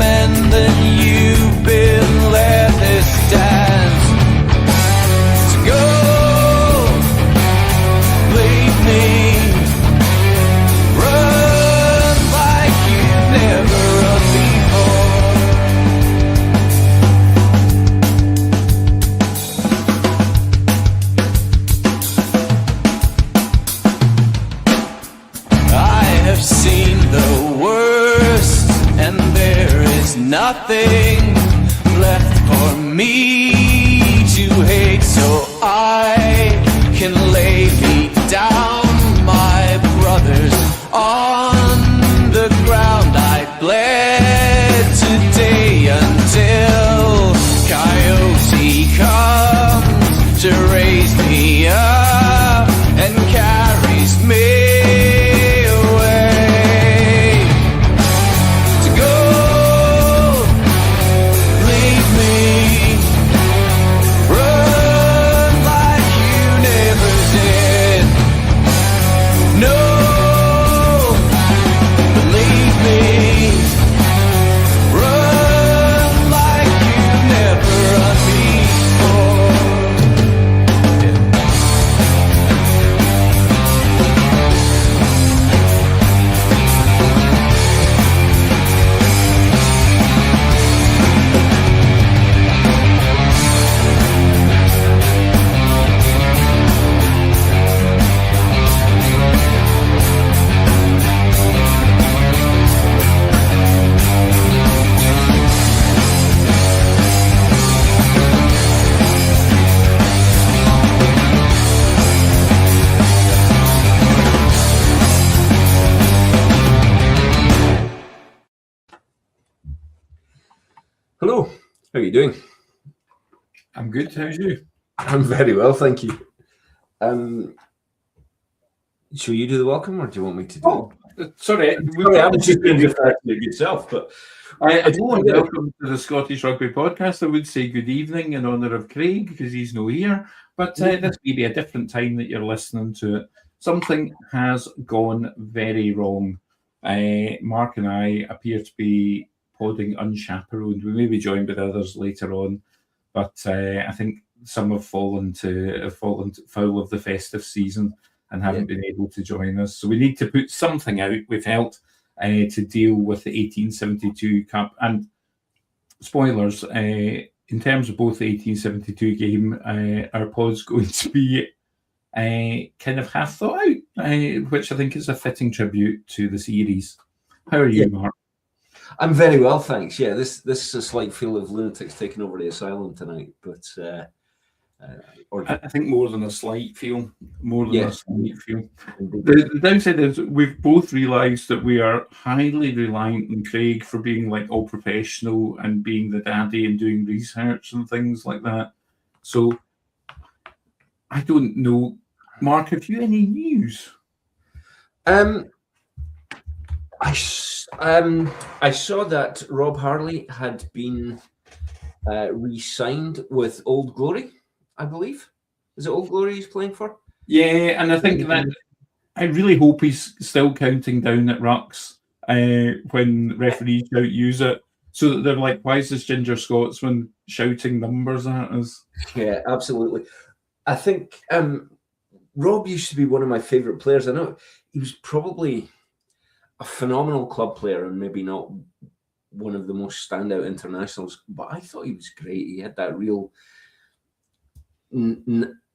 men, then you've been let this dance. So go, leave me, run like you've never run before. I have seen the worst, and there is nothing left for me to hate, so I can lay me down, my brothers, on the ground. I bled today until Coyote comes to raise me up and carries me. Hello, how are you doing? I'm good, how's you? I'm very well, thank you. Shall you do the welcome, or do you want me to do it? Sorry, I was just going to refer to it yourself, but I do want to welcome to the Scottish Rugby Podcast. I would say good evening in honour of Craig, because he's no here, but this may be a different time that you're listening to it. Something has gone very wrong. Mark and I appear to be podding unchaperoned. We may be joined by others later on, but I think some have fallen foul of the festive season and haven't been able to join us. So we need to put something out, we felt, to deal with the 1872 Cup. And spoilers, in terms of both the 1872 game, our pod's going to be kind of half thought out, which I think is a fitting tribute to the series. How are you, Mark? I'm very well, thanks. Yeah, this is a slight feel of lunatics taking over the asylum tonight, but I think more than a slight feel. The downside is we've both realised that we are highly reliant on Craig for being like all professional and being the daddy and doing research and things like that. So I don't know, Mark, have you any news? I saw that Rob Harley had been re-signed with Old Glory, I believe. Is it Old Glory he's playing for? Yeah, and I think that I really hope he's still counting down at rucks when referees don't use it, so that they're like, why is this ginger Scotsman shouting numbers at us? Yeah, absolutely. I think Rob used to be one of my favourite players. I know he was probably a phenomenal club player and maybe not one of the most standout internationals, but I thought he was great. He had that real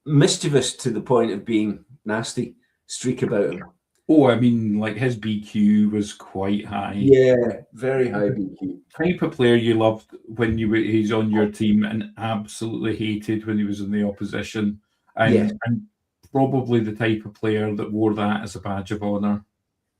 mischievous to the point of being nasty streak about him. Oh, I mean, like his BQ was quite high. Yeah, very high BQ. Type of player you loved when he's on your team and absolutely hated when he was in the opposition. And probably the type of player that wore that as a badge of honour.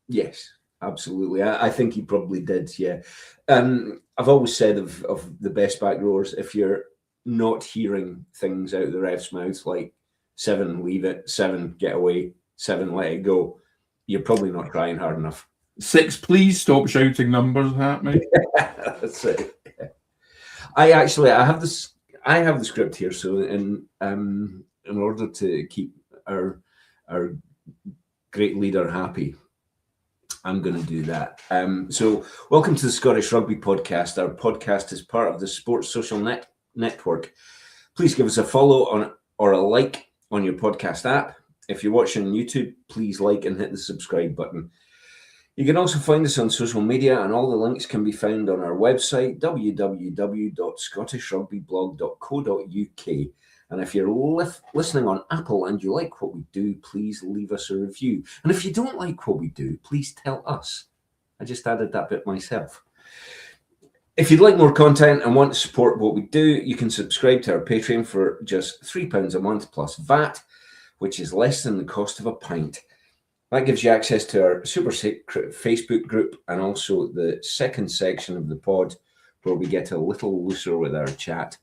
Yes, absolutely. I think he probably did, yeah. I've always said of the best back rowers, if you're not hearing things out of the ref's mouth like 7, leave it, 7, get away, 7, let it go, you're probably not trying hard enough. 6, please stop shouting numbers at me. That's it. I have the script here, so in order to keep our great leader happy, I'm going to do that. So welcome to the Scottish Rugby Podcast. Our podcast is part of the Sports Social Network. Please give us a follow or a like on your podcast app. If you're watching on YouTube, please like and hit the subscribe button. You can also find us on social media, and all the links can be found on our website, www.scottishrugbyblog.co.uk. And if you're listening on Apple and you like what we do, please leave us a review. And if you don't like what we do, please tell us. I just added that bit myself. If you'd like more content and want to support what we do, you can subscribe to our Patreon for just £3 a month plus VAT, which is less than the cost of a pint. That gives you access to our super secret Facebook group and also the second section of the pod where we get a little looser with our chat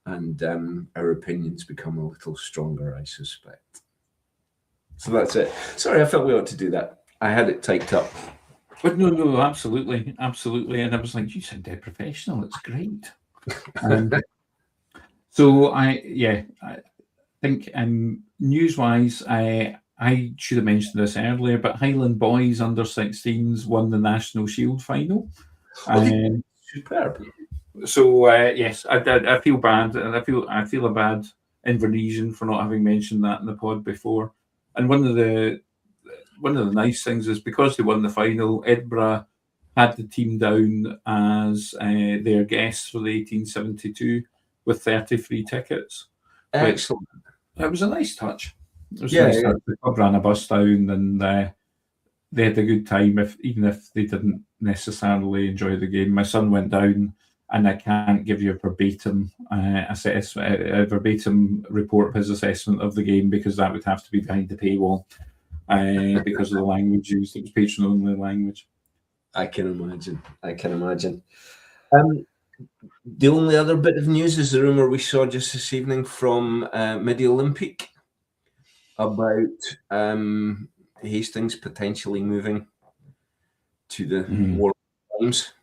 and our opinions become a little stronger, I suspect. So that's it. Sorry, I felt we ought to do that. I had it typed up. But no, absolutely. And I was like, you sound dead professional. It's great. So I think news-wise, I should have mentioned this earlier, but Highland boys under 16s won the National Shield final. Superb. So yes, I feel bad, and I feel a bad Invernessian for not having mentioned that in the pod before. And one of the nice things is because they won the final, Edinburgh had the team down as their guests for the 1872 with 30 free tickets. Excellent. It was a nice touch. It was Yeah. The club ran a bus down and they had a good time, even if they didn't necessarily enjoy the game. My son went down, and I can't give you a verbatim report of his assessment of the game because that would have to be behind the paywall because of the language used. It was patron-only language. I can imagine. The only other bit of news is the rumour we saw just this evening from Midi Olympique about Hastings potentially moving to the War Times.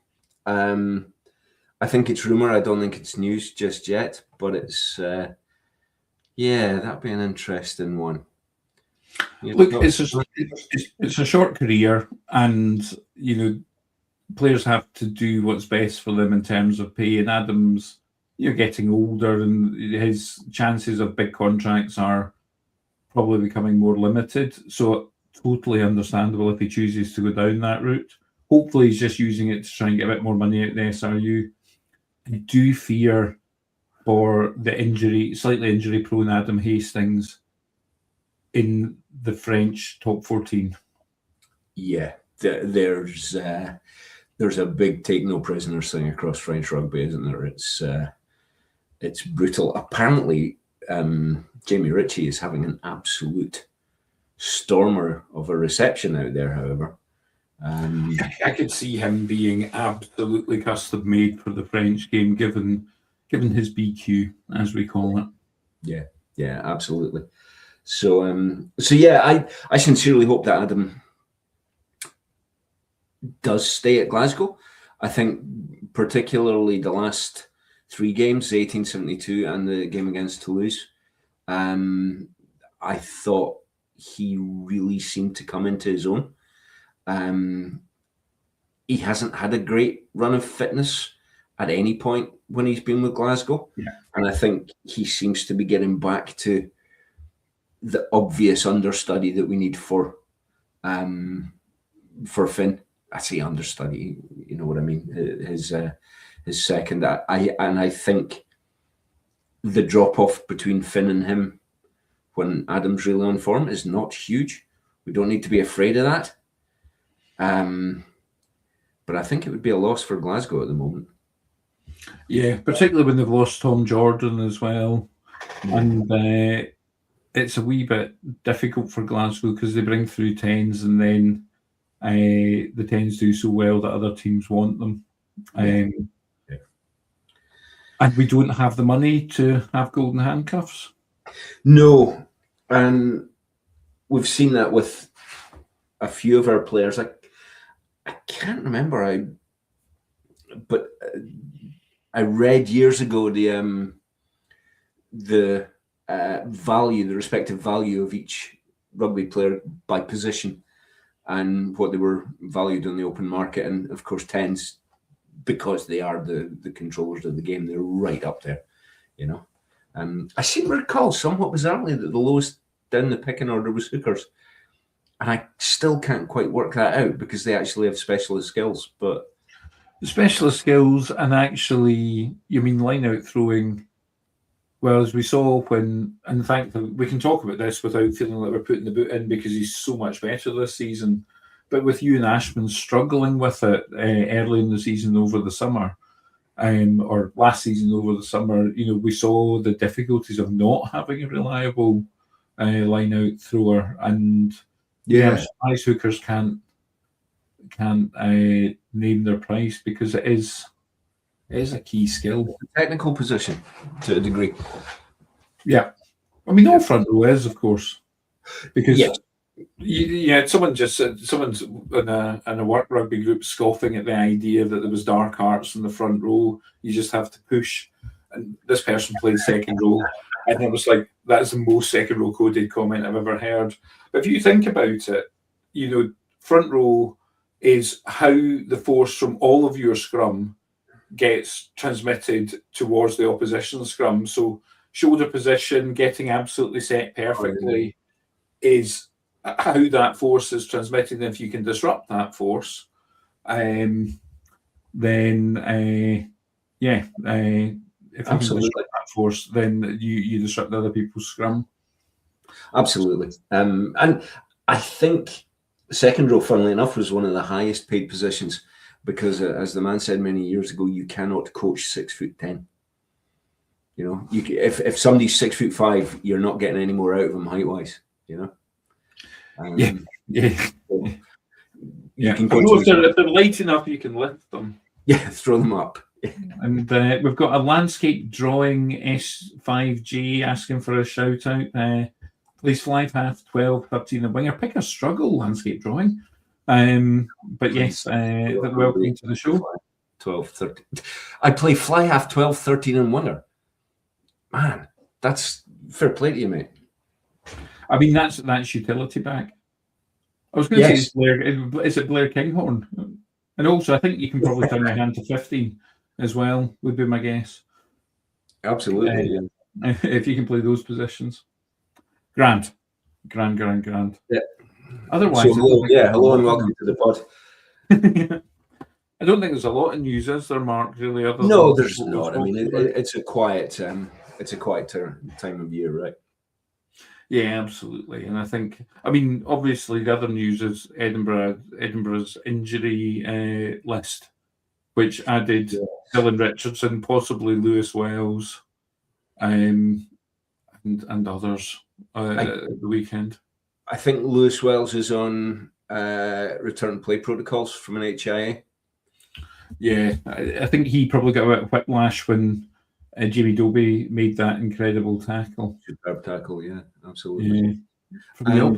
I think it's rumour. I don't think it's news just yet, but it's that'd be an interesting one. Look, it's a short career, and players have to do what's best for them in terms of pay. And Adams, you're getting older, and his chances of big contracts are probably becoming more limited. So totally understandable if he chooses to go down that route. Hopefully he's just using it to try and get a bit more money out of the SRU. I do fear for the slightly injury-prone Adam Hastings in the French top 14. Yeah, there's a big take no prisoners thing across French rugby, isn't there? It's brutal. Apparently, Jamie Ritchie is having an absolute stormer of a reception out there, however. I could see him being absolutely custom made for the French game, given his BQ, as we call it. Yeah, absolutely. So yeah, I sincerely hope that Adam does stay at Glasgow. I think particularly the last three games, the 1872 and the game against Toulouse, I thought he really seemed to come into his own. He hasn't had a great run of fitness at any point when he's been with Glasgow. Yeah. And I think he seems to be getting back to the obvious understudy that we need for Finn. I say understudy, you know what I mean? His second. I think the drop-off between Finn and him when Adam's really on form is not huge. We don't need to be afraid of that. But I think it would be a loss for Glasgow at the moment. Yeah, particularly when they've lost Tom Jordan as well. Yeah. And it's a wee bit difficult for Glasgow because they bring through 10s and then the 10s do so well that other teams want them. And we don't have the money to have golden handcuffs. No. And we've seen that with a few of our players. I can't remember. But I read years ago the value, the respective value of each rugby player by position, and what they were valued on the open market. And of course, 10s, because they are the controllers of the game, they're right up there, you know. I seem to recall somewhat bizarrely that the lowest down the picking order was hookers. And I still can't quite work that out because they actually have specialist skills. But specialist skills, and actually, you mean line out throwing. Well, as we saw when, in fact, we can talk about this without feeling like we're putting the boot in because he's so much better this season. But with Ewan Ashman struggling with it early in the season over the summer, or last season over the summer, you know, we saw the difficulties of not having a reliable line out thrower, and ice hookers can't name their price because it is a key skill. Technical position to a degree. Yeah. I mean, all front row is, of course, because someone's in a work rugby group scoffing at the idea that there was dark arts in the front row. You just have to push. And this person played second row. And I was like, that's the most second row coded comment I've ever heard. But if you think about it, you know, front row is how the force from all of your scrum gets transmitted towards the opposition scrum. So shoulder position, getting absolutely set perfectly is how that force is transmitted. And if you can disrupt that force, then if you can disrupt that force, then you disrupt other people's scrum. Absolutely. And I think second row, funnily enough, was one of the highest paid positions because, as the man said many years ago, you cannot coach 6'10". You know, if somebody's 6'5", you're not getting any more out of them height wise. You know. You can coach if they're light enough, you can lift them. Yeah, throw them up. And we've got a landscape drawing S5G asking for a shout out. Please fly path 12, 13 and winger. Pick a struggle landscape drawing. But yes, welcome to the show. 12, 13. I play fly half 12, 13 and winger. Man, that's fair play to you, mate. I mean, that's utility back. I was going to say, is it Blair Kinghorn? And also, I think you can probably turn your hand to 15 as well, would be my guess. Absolutely, if you can play those positions. Grand. Yeah. Otherwise, hello and welcome to the pod. I don't think there's a lot of news, is there, Mark? Really? No, there's not. I mean, it's a quiet time of year, right? Yeah, absolutely. And I think, obviously, the other news is Edinburgh's injury list, which added Dylan Richardson, possibly Lewis Wells, and others at the weekend. I think Lewis Wells is on return play protocols from an HIA. Yeah, I think he probably got a bit of whiplash when Jamie Dobie made that incredible tackle. Superb tackle, yeah, absolutely. Yeah.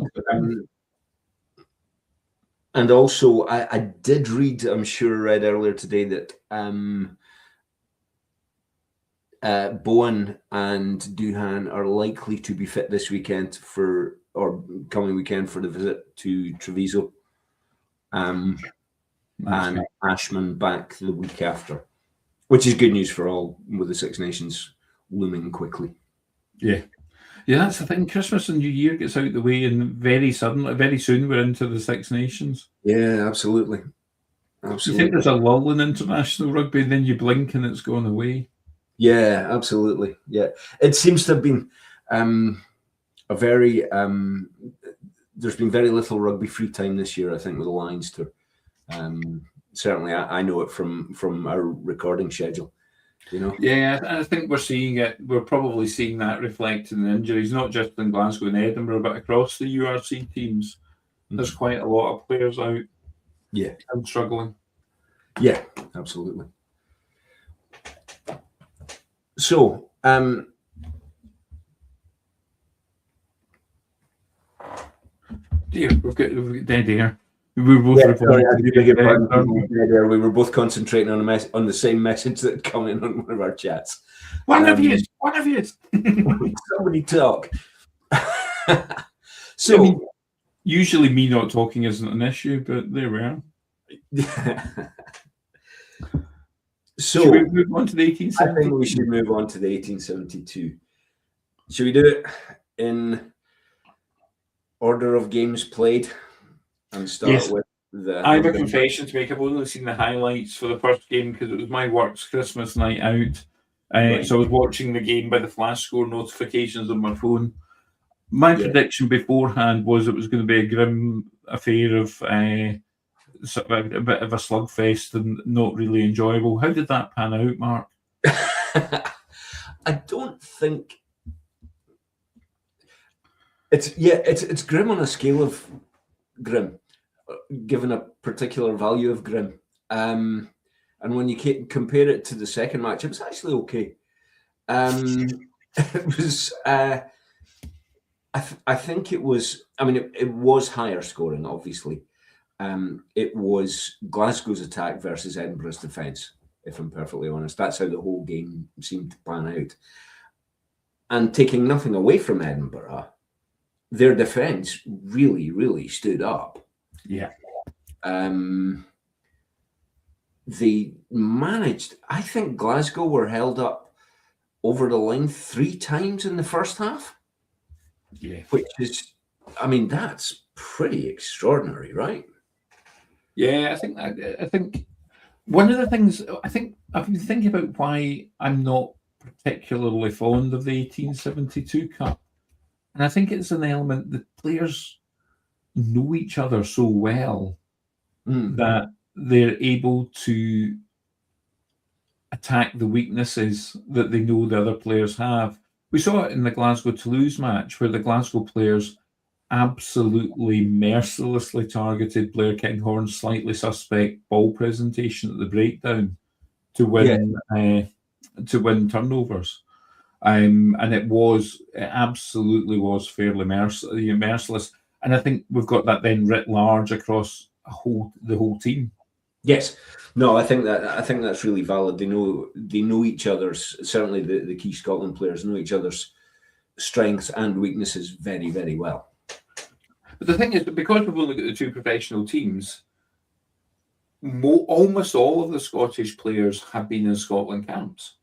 And also, I did read, I'm sure I read earlier today that Bowen and Duhan are likely to be fit this weekend coming weekend for the visit to Treviso. And Ashman back the week after, which is good news for all with the Six Nations looming quickly. Yeah, that's the thing. Christmas and New Year gets out the way, and very soon we're into the Six Nations. Yeah, absolutely. You think there's a lull in international rugby, and then you blink and it's gone away. Yeah, absolutely. Yeah, it seems to have been there's been very little rugby free time this year, I think, with the Lions tour. Certainly, I know it from our recording schedule. You know. Yeah, I think we're seeing it. We're probably seeing that reflected in injuries, not just in Glasgow and Edinburgh, but across the URC teams. There's quite a lot of players out. Yeah, and struggling. Yeah, absolutely. So, dear, we've got dead air. We were both we were both concentrating on the same message that come in on one of our chats. One of you. Somebody talk. So Usually me not talking isn't an issue, but there we are. So should we move on to the I 1870? think we should move on to the 1872. Should we do it in order of games played and start Yes. with the... I have a confession to make. I've only seen the highlights for the first game because it was my work's Christmas night out. Right. So I was watching the game by the flash score notifications on my phone. My prediction beforehand was it was going to be a grim affair of sort of a bit of a slugfest and not really enjoyable. How did that pan out, Mark? I don't think it's grim on a scale of grim, given a particular value of grim. And when you compare it to the second match, it was actually okay. It was. I think it was. I mean, it was higher scoring, obviously. It was Glasgow's attack versus Edinburgh's defence, if I'm perfectly honest. That's how the whole game seemed to pan out. And taking nothing away from Edinburgh, their defence really, really stood up. Yeah. They managed, I think Glasgow were held up over the line 3 times in the first half. Yeah. Which is, I mean, that's pretty extraordinary, right? Yeah, I think one of the things I think I've been thinking about why I'm not particularly fond of the 1872 Cup. And I think it's an element that players know each other so well that they're able to attack the weaknesses that they know the other players have. We saw it in the Glasgow-Toulouse match where the Glasgow players absolutely mercilessly targeted Blair Kinghorn's slightly suspect ball presentation at the breakdown to win turnovers. And it absolutely was fairly merciless. And I think we've got that then writ large across the whole team. Yes. No, I think that's really valid. They know each other's, certainly the key Scotland players know each other's strengths and weaknesses very, very well. But the thing is, because we've only got the 2 professional teams, almost all of the Scottish players have been in Scotland camps.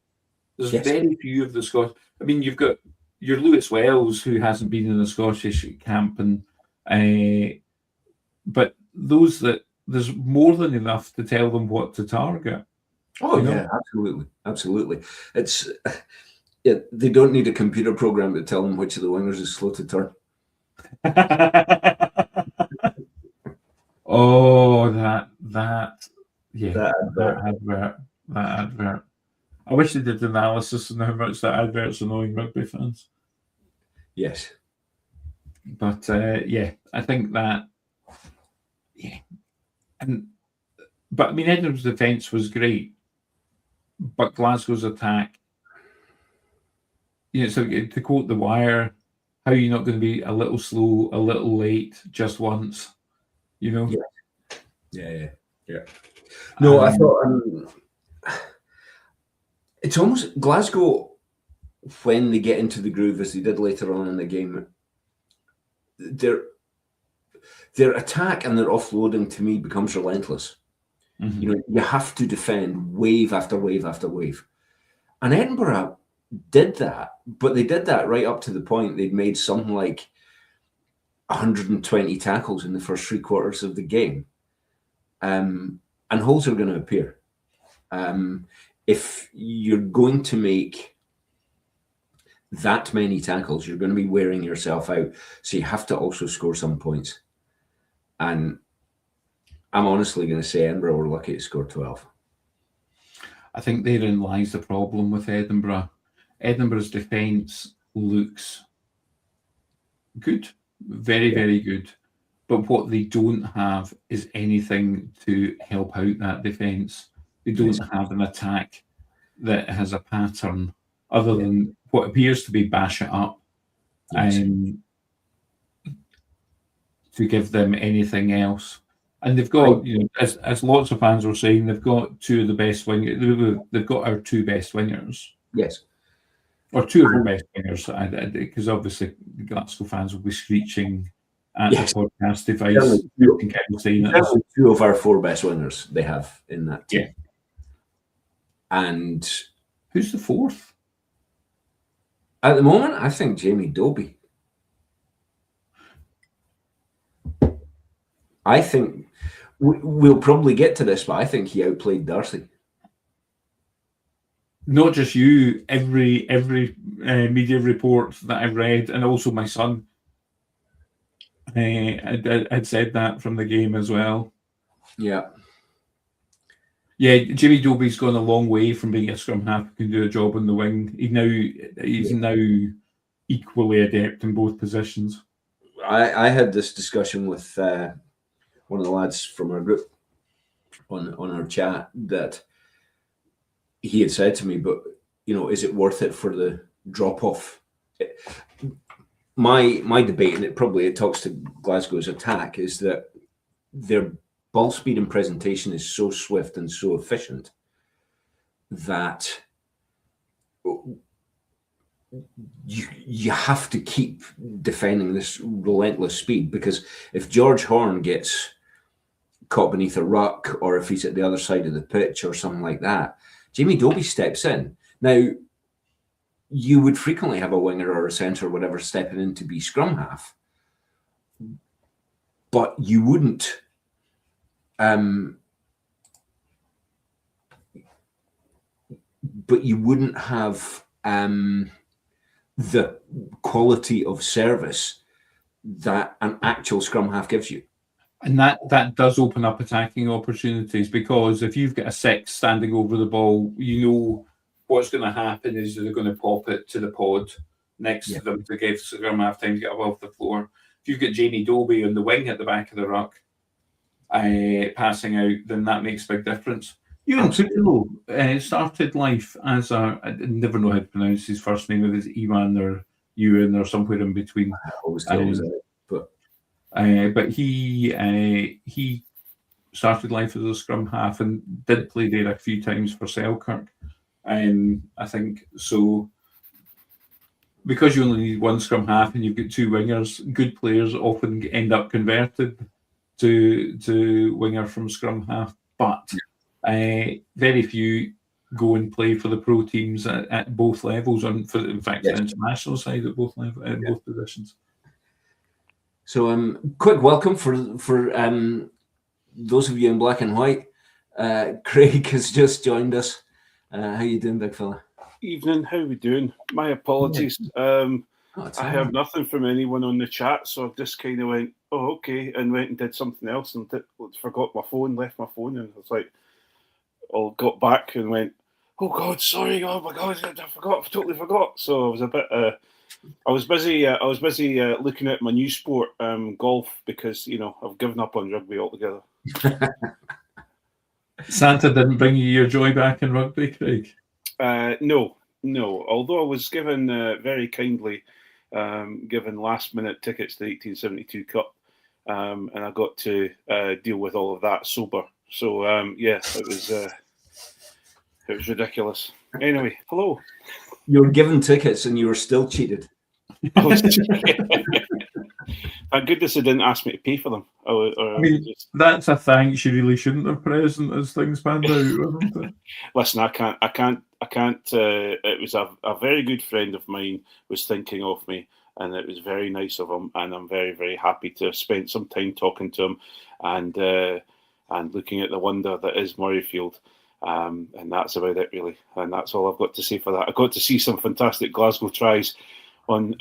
There's very few of the Scottish. I mean, you've got your Lewis Wells, who hasn't been in a Scottish camp, but those that there's more than enough to tell them what to target. Oh yeah, absolutely. It's they don't need a computer program to tell them which of the wingers is slow to turn. Oh, that advert. I wish they did analysis on how much that advert's annoying rugby fans. Yes. But I think that but I mean Edinburgh's defence was great, but Glasgow's attack, so to quote The Wire, how are you not going to be a little slow, a little late, just once? Yeah. No, I thought it's almost Glasgow, when they get into the groove, as they did later on in the game, their attack and their offloading to me becomes relentless. Mm-hmm. You have to defend wave after wave after wave. And Edinburgh did that, but they did that right up to the point they'd made something like 120 tackles in the first 3 quarters of the game. And holes are going to appear. If you're going to make that many tackles, you're going to be wearing yourself out. So you have to also score some points. And I'm honestly going to say Edinburgh were lucky to score 12. I think therein lies the problem with Edinburgh. Edinburgh's defence looks good, very, very good. But what they don't have is anything to help out that defence. They don't have an attack that has a pattern other than what appears to be bash it up to give them anything else. And they've got, as lots of fans were saying, they've got 2 of the best wingers. They've got our 2 best wingers. Yes. Or 2 of our best wingers, because obviously the Glasgow fans will be screeching at Yes. the podcast device. Certainly You can kind of say that. Certainly 2 of our 4 best wingers they have in that team. Yeah. And Who's the fourth? at the moment, I think Jamie Dobie. I think we'll probably get to this, but I think he outplayed Darcy. Not just you, every media report that I've read, and also my son had said that from the game as well. Yeah. Yeah, Jimmy Dobie's gone a long way from being a scrum half who can do a job on the wing. He's now equally adept in both positions. I had this discussion with one of the lads from our group on our chat that he had said to me, but is it worth it for the drop off? My debate, and it talks to Glasgow's attack, is that their ball speed and presentation is so swift and so efficient that you have to keep defending this relentless speed, because if George Horn gets caught beneath a ruck, or if he's at the other side of the pitch or something like that, Jamie Dobie steps in. Now, you would frequently have a winger or a centre or whatever stepping in to be scrum half, but you wouldn't have the quality of service that an actual scrum half gives you. And that does open up attacking opportunities, because if you've got a 6 standing over the ball, what's going to happen is they're going to pop it to the pod next to them to give scrum half time to get above the floor. If you've got Jamie Dobie on the wing at the back of the ruck passing out, then that makes a big difference. Ewan Putilo started life as I never know how to pronounce his first name, if it's Ewan or Ewan or somewhere in between. I always get it, but he started life as a scrum half and did play there a few times for Selkirk. I think so. Because you only need one scrum half and you've got 2 wingers, good players often end up converted to winger from scrum half, but very few go and play for the pro teams at both levels, the international side at both levels, both positions. So, quick welcome for those of you in black and white. Craig has just joined us. How you doing, big fella? Evening. How are we doing? My apologies. I heard nothing from anyone on the chat, so I just kind of went, "Oh, okay," and went and did something else and forgot my phone, left my phone, and I was like, got back and went, "Oh God, sorry! Oh my God, I totally forgot." So I was a bit. I was busy looking at my new sport, golf, because I've given up on rugby altogether. Santa didn't bring you your joy back in rugby, Craig? No. Although I was given very kindly given last-minute tickets to the 1872 Cup, and I got to deal with all of that sober. So it was ridiculous. Anyway, hello. You were given tickets and you were still cheated. Thank goodness they didn't ask me to pay for them. That's a thanks you really shouldn't have present as things panned out, wasn't it? Listen, I can't. It was a very good friend of mine was thinking of me, and it was very nice of him, and I'm very, very happy to have spent some time talking to him and looking at the wonder that is Murrayfield. And that's about it, really. And that's all I've got to say for that. I got to see some fantastic Glasgow tries on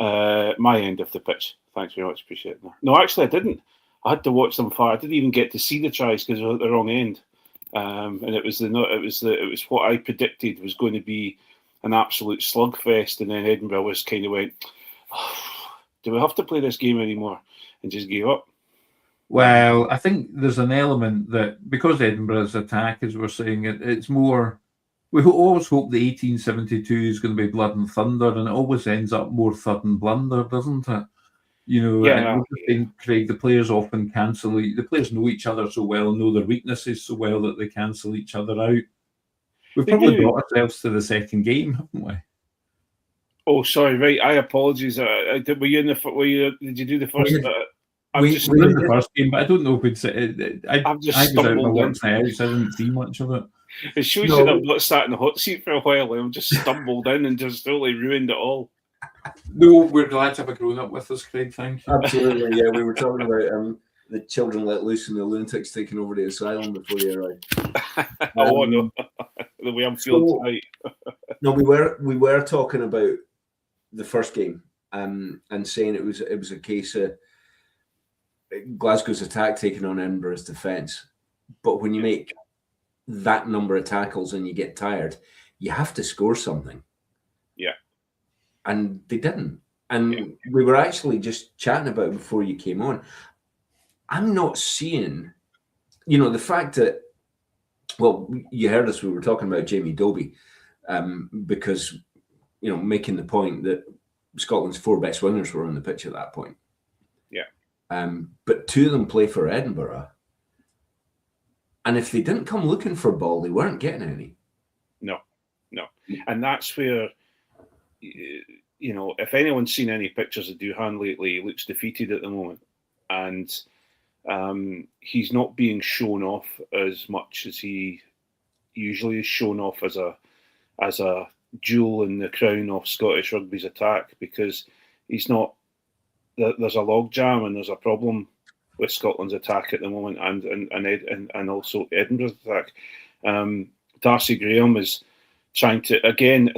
my end of the pitch. Thanks very much. Appreciate it. No, actually, I didn't. I had to watch them far. I didn't even get to see the tries because I was at the wrong end. And it was what I predicted was going to be an absolute slugfest. And then Edinburgh was kind of went, do we have to play this game anymore? And just gave up. Well, I think there's an element that because Edinburgh's attack, as we're saying, it's more. We always hope the 1872 is going to be blood and thunder, and it always ends up more thud and blunder, doesn't it? Craig, the players often cancel. The players know each other so well, know their weaknesses so well that they cancel each other out. We've probably brought ourselves to the second game, haven't we? Oh, sorry, right. I apologise. Did you do the first? I'm We- just, We were in the first game, but I don't know if we'd say. I I've just was out in the stumbled in. works now, so I didn't see much of it. It shows No. you that I've not sat in the hot seat for a while. I've just stumbled in and just totally ruined it all. No, we're glad to have a grown up with us, Craig. Thank you. Absolutely, yeah. We were talking about the children let loose and the lunatics taking over the asylum before you arrived. Oh no, the way I'm feeling so- tonight. No, we were talking about the first game, and saying it was a case of Glasgow's attack taking on Edinburgh's defence. But when you make that number of tackles and you get tired, you have to score something. Yeah. And they didn't. And we were actually just chatting about it before you came on. I'm not seeing, the fact that, well, you heard us, we were talking about Jamie Dobie, because, making the point that Scotland's 4 best wingers were on the pitch at that point. Yeah. But 2 of them play for Edinburgh. And if they didn't come looking for ball, they weren't getting any. No. And that's where, if anyone's seen any pictures of Duhan lately, he looks defeated at the moment. And he's not being shown off as much as he usually is shown off as a jewel in the crown of Scottish rugby's attack, because he's not. There's a logjam and there's a problem with Scotland's attack at the moment, and also Edinburgh's attack. Darcy Graham is trying to, again,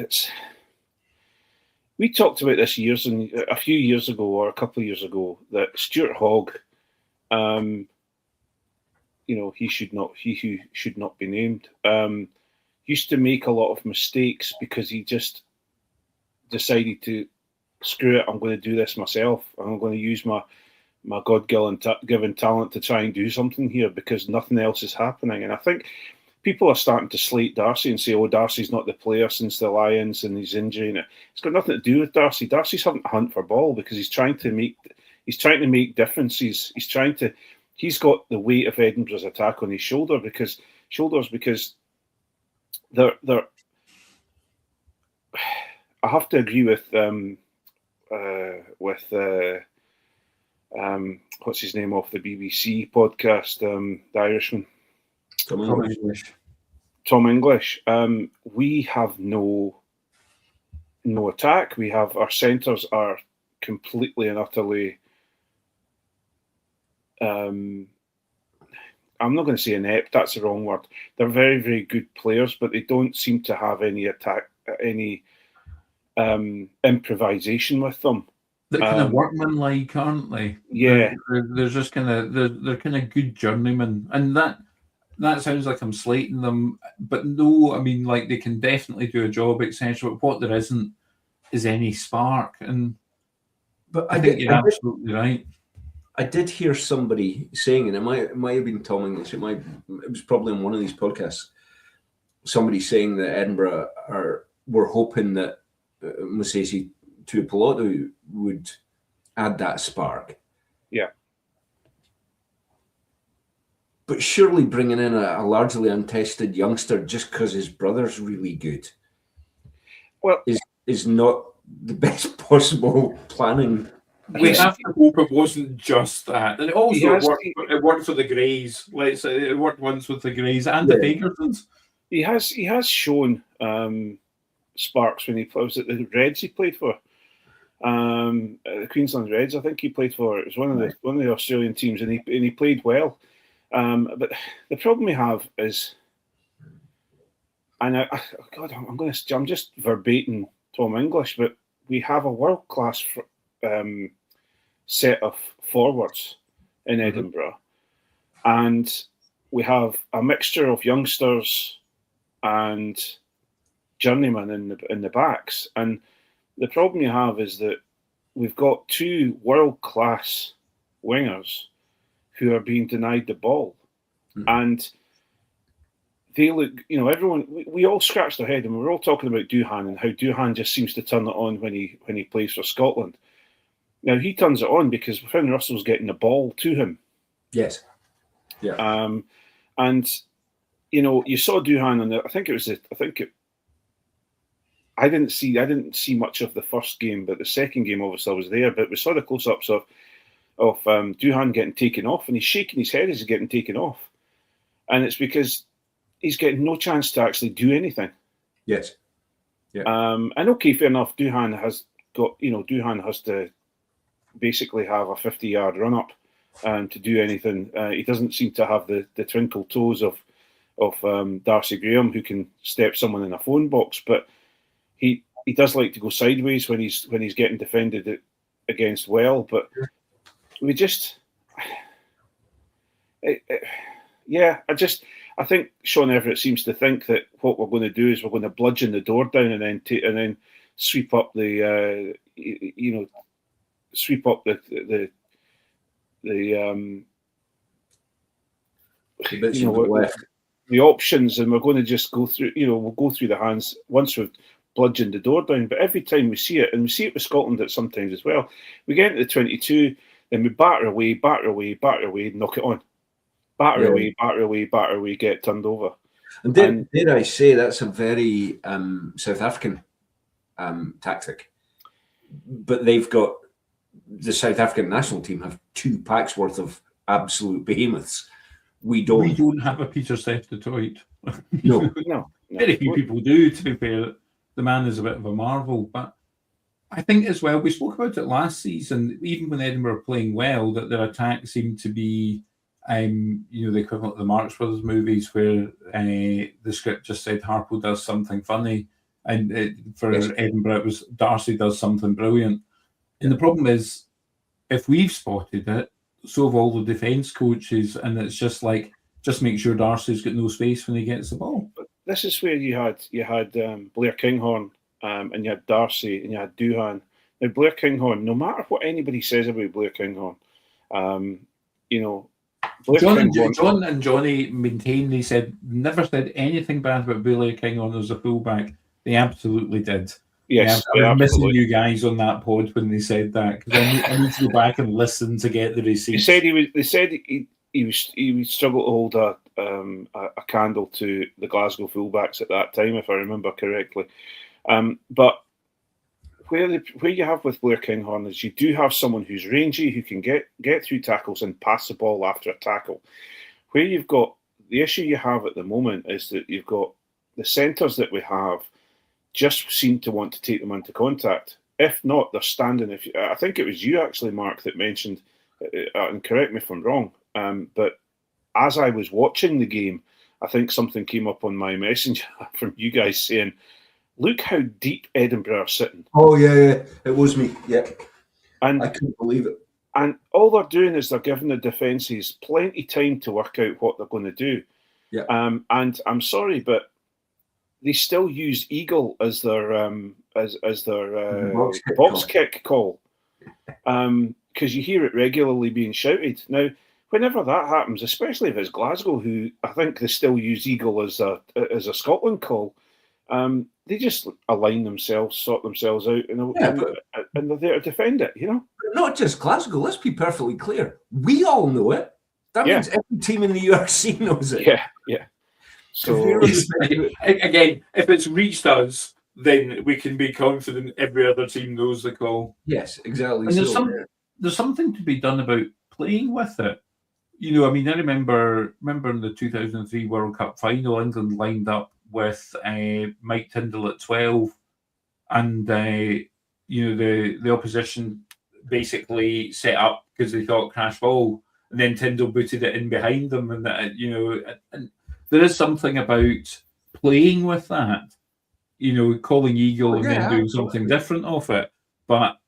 we talked about this a few years ago or a couple of years ago, that Stuart Hogg, he who should not be named, used to make a lot of mistakes because he just decided to, screw it, I'm going to do this myself. I'm going to use my God-given talent to try and do something here because nothing else is happening. And I think people are starting to slate Darcy and say, oh, Darcy's not the player since the Lions and his injury. And it's got nothing to do with Darcy. Darcy's having to hunt for ball because he's trying to make differences. He's got the weight of Edinburgh's attack on his shoulders because they're I have to agree with what's his name off the BBC podcast, the Irishman, Tom English. We have no attack. We have our centres are completely and utterly. I'm not going to say inept. That's the wrong word. They're very, very good players, but they don't seem to have any improvisation with them. They're kind of workmanlike, aren't they? Yeah, they're just kind of they're kind of good journeymen, and that sounds like I'm slating them, but no, I mean, like, they can definitely do a job, etc. But what there isn't is any spark, but I think you're absolutely right. I did hear somebody saying, and it might have been Tom English. It was probably on one of these podcasts. Somebody saying that Edinburgh were hoping that Musesi Tuipulotu would add that spark. Yeah. But surely bringing in a largely untested youngster just because his brother's really good, is not the best possible planning. We have to hope it wasn't just that. And it also worked for the Greys. Let's say it worked once with the Greys and the Bakersons. He has shown sparks when he was at the Reds he played for. The Queensland Reds, I think he played for. It was one of the Australian teams, and he played well. But the problem we have is, and I'm just verbatim Tom English, but we have a world class set of forwards in Edinburgh, and we have a mixture of youngsters and journeymen in the backs. And the problem you have is that we've got 2 world class wingers who are being denied the ball, and they look. Everyone. We all scratched our head, and we're all talking about Duhan and how Duhan just seems to turn it on when he plays for Scotland. Now he turns it on because Finn Russell's getting the ball to him. Yes. Yeah. And you saw Duhan, and I didn't see much of the first game, but the second game obviously I was there. But we saw the close-ups of Duhan getting taken off, and he's shaking his head as he's getting taken off, and it's because he's getting no chance to actually do anything. Yes. Yeah. And okay, fair enough. Duhan has to basically have a 50-yard run up to do anything. He doesn't seem to have the twinkle toes of Darcy Graham, who can step someone in a phone box, but he does like to go sideways when he's getting defended against well. But we just, I think Sean Everett seems to think that what we're going to do is we're going to bludgeon the door down and then sweep up the the options, and we're going to just go through. We'll go through the hands once we've bludgeoned the door down. But every time we see it, and we see it with Scotland at sometimes as well, we get into the 22, then we batter away, knock it on. Batter away, get turned over. And dare I say, that's a very South African tactic. But they've got, the South African national team have 2 packs worth of absolute behemoths. We don't have a Peter Seth du Toit. No. Very few people do, to be fair. The man is a bit of a marvel. But I think as well, we spoke about it last season, even when Edinburgh were playing well, that their attack seemed to be the equivalent of the Marx Brothers movies, where the script just said Harthill does something funny, and for Edinburgh it was Darcy does something brilliant. And the problem is, if we've spotted it, so have all the defence coaches, and it's just like, just make sure Darcy's got no space when he gets the ball. But this is where you had Blair Kinghorn, and you had Darcy, and you had Duhan. Now Blair Kinghorn, no matter what anybody says about Blair Kinghorn, John and Johnny maintained, they said, never said anything bad about Blair Kinghorn as a fullback. They absolutely did. Yes, I'm missing you guys on that pod when they said that, because I need to go back and listen to get the receipts. They said he would struggle to hold a candle to the Glasgow fullbacks at that time, if I remember correctly. But where you have with Blair Kinghorn is you do have someone who's rangy, who can get through tackles and pass the ball after a tackle. Where you've got the issue you have at the moment is that you've got the centres that we have just seem to want to take them into contact. If not, they're standing. I think it was you actually, Mark, that mentioned, and correct me if I'm wrong, but as I was watching the game, I think something came up on my messenger from you guys saying, look how deep Edinburgh are sitting. Oh, yeah. It was me. Yeah. And I couldn't believe it. And all they're doing is they're giving the defences plenty time to work out what they're going to do. Yeah. And I'm sorry, but they still use eagle as their box kick call. Because you hear it regularly being shouted. Now, whenever that happens, especially if it's Glasgow, who I think they still use eagle as a Scotland call, they just align themselves, sort themselves out, and they're there to defend it, Not just Glasgow, let's be perfectly clear. We all know it. That means every team in the URC knows it. Yeah. So again, if it's reached us, then we can be confident every other team knows the call. Yes, exactly. And there's something to be done about playing with it. I remember in the 2003 World Cup final, England lined up with Mike Tyndall at 12, and the opposition basically set up because they thought crash ball, and then Tyndall booted it in behind them, and and there is something about playing with that, calling eagle and then doing something different off it. But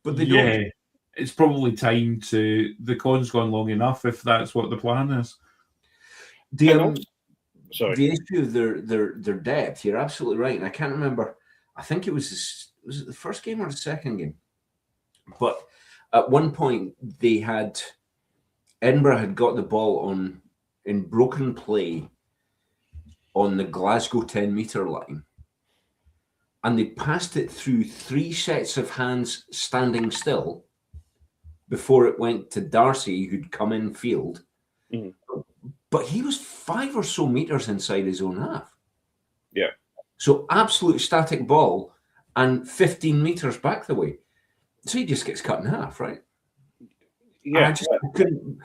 they don't. It's probably time to, the con's gone long enough if that's what the plan is. The issue of their depth, you're absolutely right. And I can't remember, I think it was it the first game or the second game? But at one point Edinburgh had got the ball in broken play on the Glasgow 10-metre line. And they passed it through 3 sets of hands standing still before it went to Darcy, who'd come in field. Mm. But he was 5 or so metres inside his own half. Yeah. So absolute static ball and 15 metres back the way. So he just gets cut in half, right? I just couldn't.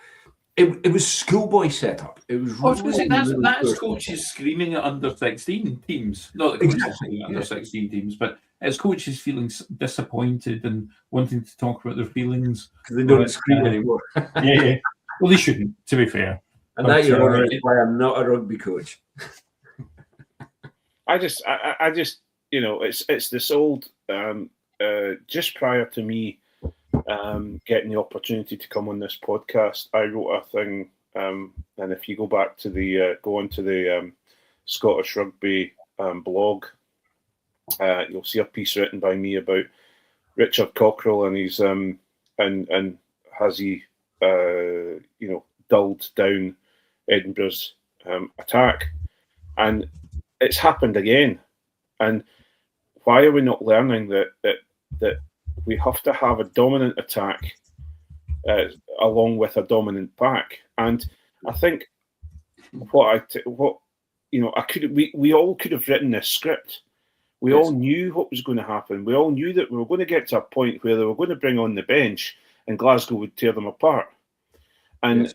It was schoolboy setup. It was. I was going to say really that's good. coaches screaming at under-16 teams, not the coaches Exactly, screaming at under-16 teams, but it's coaches feeling disappointed and wanting to talk about their feelings. Because they don't scream anymore. Yeah. Well, they shouldn't, to be fair. And that you're wondering why I'm not a rugby coach. I just, it's this old. Just prior to me getting the opportunity to come on this podcast, I wrote a thing, and if you go back to go onto the Scottish Rugby blog, you'll see a piece written by me about Richard Cockrell and his and has he dulled down Edinburgh's attack, and it's happened again. And why are we not learning that we have to have a dominant attack along with a dominant back? And I think we all could have written this script. We all knew what was going to happen. We all knew that we were going to get to a point where they were going to bring on the bench and Glasgow would tear them apart. And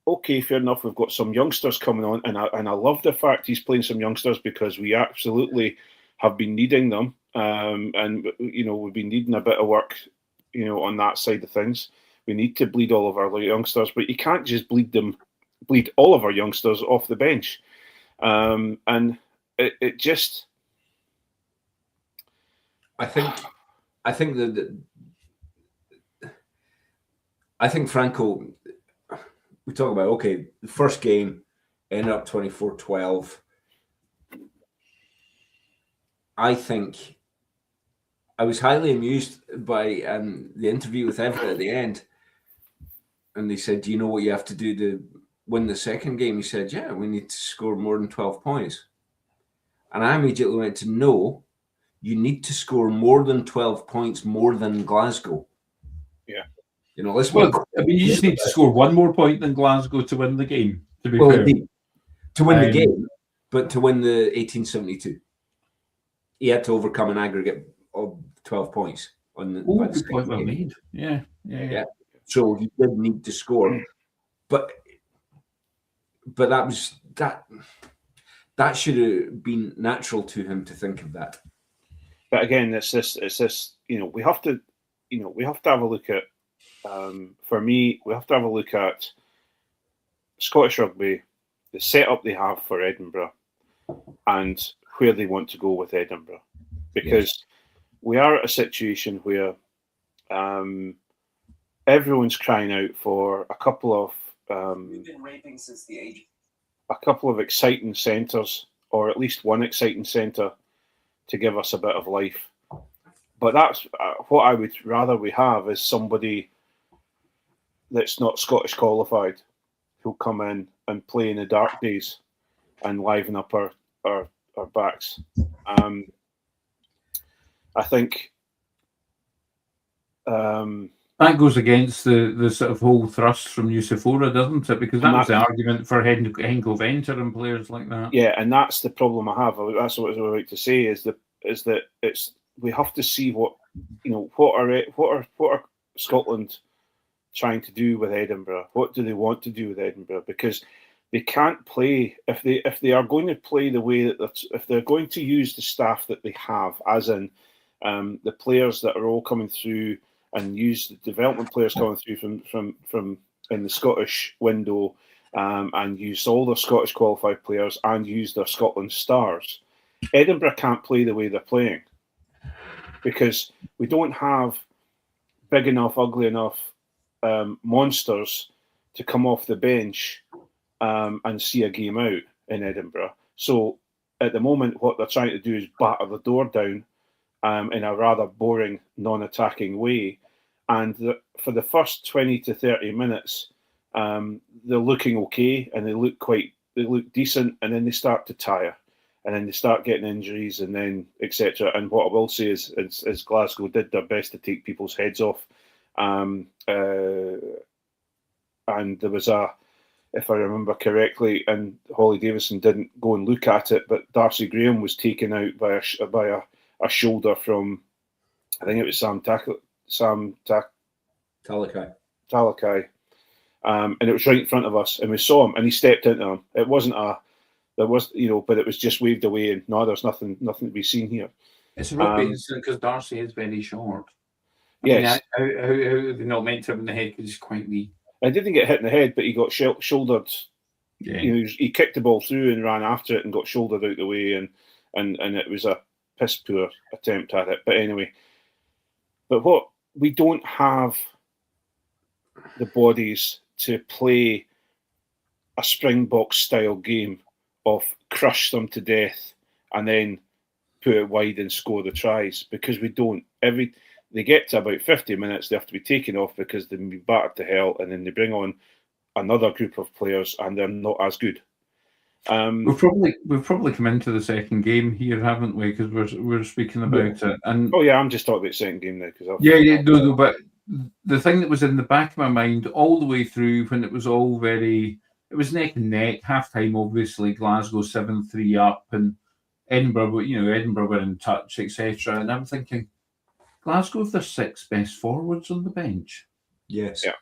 okay, fair enough. We've got some youngsters coming on, and I love the fact he's playing some youngsters because we absolutely have been needing them, and we've been needing a bit of work, on that side of things. We need to bleed all of our youngsters, but you can't just bleed all of our youngsters off the bench, and it just. I think Franco. We talk about, the first game ended up 24-12. I think I was highly amused by the interview with Everett at the end. And they said, do you know what you have to do to win the second game? He said, yeah, we need to score more than 12 points. And I immediately went to, no, you need to score more than 12 points more than Glasgow. Yeah. You just need to score one more point than Glasgow to win the game, to be fair. Indeed, to win the game, but to win the 1872. He had to overcome an aggregate of 12 points. Good point well made. Yeah. So he did need to score. But that should have been natural to him to think of that. But again, it's this, we have to have a look at, for me, we have to have a look at Scottish Rugby, the setup they have for Edinburgh, and where they want to go with Edinburgh. Because we are at a situation where everyone's crying out for a couple of We've been raping since the age. A couple of exciting centres, or at least one exciting centre, to give us a bit of life. But that's what I would rather we have is somebody that's not Scottish qualified who'll come in and play in the dark days and liven up our backs. I think that goes against the sort of whole thrust from Nusifora, doesn't it? Because that was the argument for Henko Venter and players like that. Yeah, and that's the problem I have. That's what I was about to say is that we have to see what are Scotland trying to do with Edinburgh? What do they want to do with Edinburgh? Because they can't play if they are going to play the way that if they're going to use the staff that they have, as in the players that are all coming through, and use the development players coming through from in the Scottish window, and use all their Scottish qualified players and use their Scotland stars. Edinburgh can't play the way they're playing because we don't have big enough, ugly enough monsters to come off the bench and see a game out in Edinburgh. So at the moment, what they're trying to do is batter the door down in a rather boring, non-attacking way. And for the first 20 to 30 minutes, they're looking okay and they look decent, and then they start to tire. And then they start getting injuries, and then etc. And what I will say is Glasgow did their best to take people's heads off. And there was if I remember correctly, and Holly Davison didn't go and look at it, but Darcy Graham was taken out by a shoulder from, I think it was Sam Talakai. Talakai, and it was right in front of us, and we saw him, and he stepped into him. It wasn't but it was just waved away, and no, there's nothing to be seen here. It's a rugby incident because Darcy is very short. Yes. I mean, how are they not meant to have him in the head because he's quite wee? I didn't get hit in the head, but he got shouldered. Yeah. He kicked the ball through and ran after it and got shouldered out the way, and it was a piss poor attempt at it. But anyway, what we don't have the bodies to play a Springbok style game of crush them to death and then put it wide and score the tries, because we don't. They get to about 50 minutes, they have to be taken off because they've been battered to hell, and then they bring on another group of players and they're not as good. We've probably come into the second game here, haven't we? Because we're speaking about it. And I'm just talking about the second game now. No. But the thing that was in the back of my mind all the way through, when it was all it was neck and neck. Half time, obviously, Glasgow 7-3 up, and Edinburgh were in touch, etc. And I'm thinking, Glasgow have their 6 best forwards on the bench. Yes. Yeah.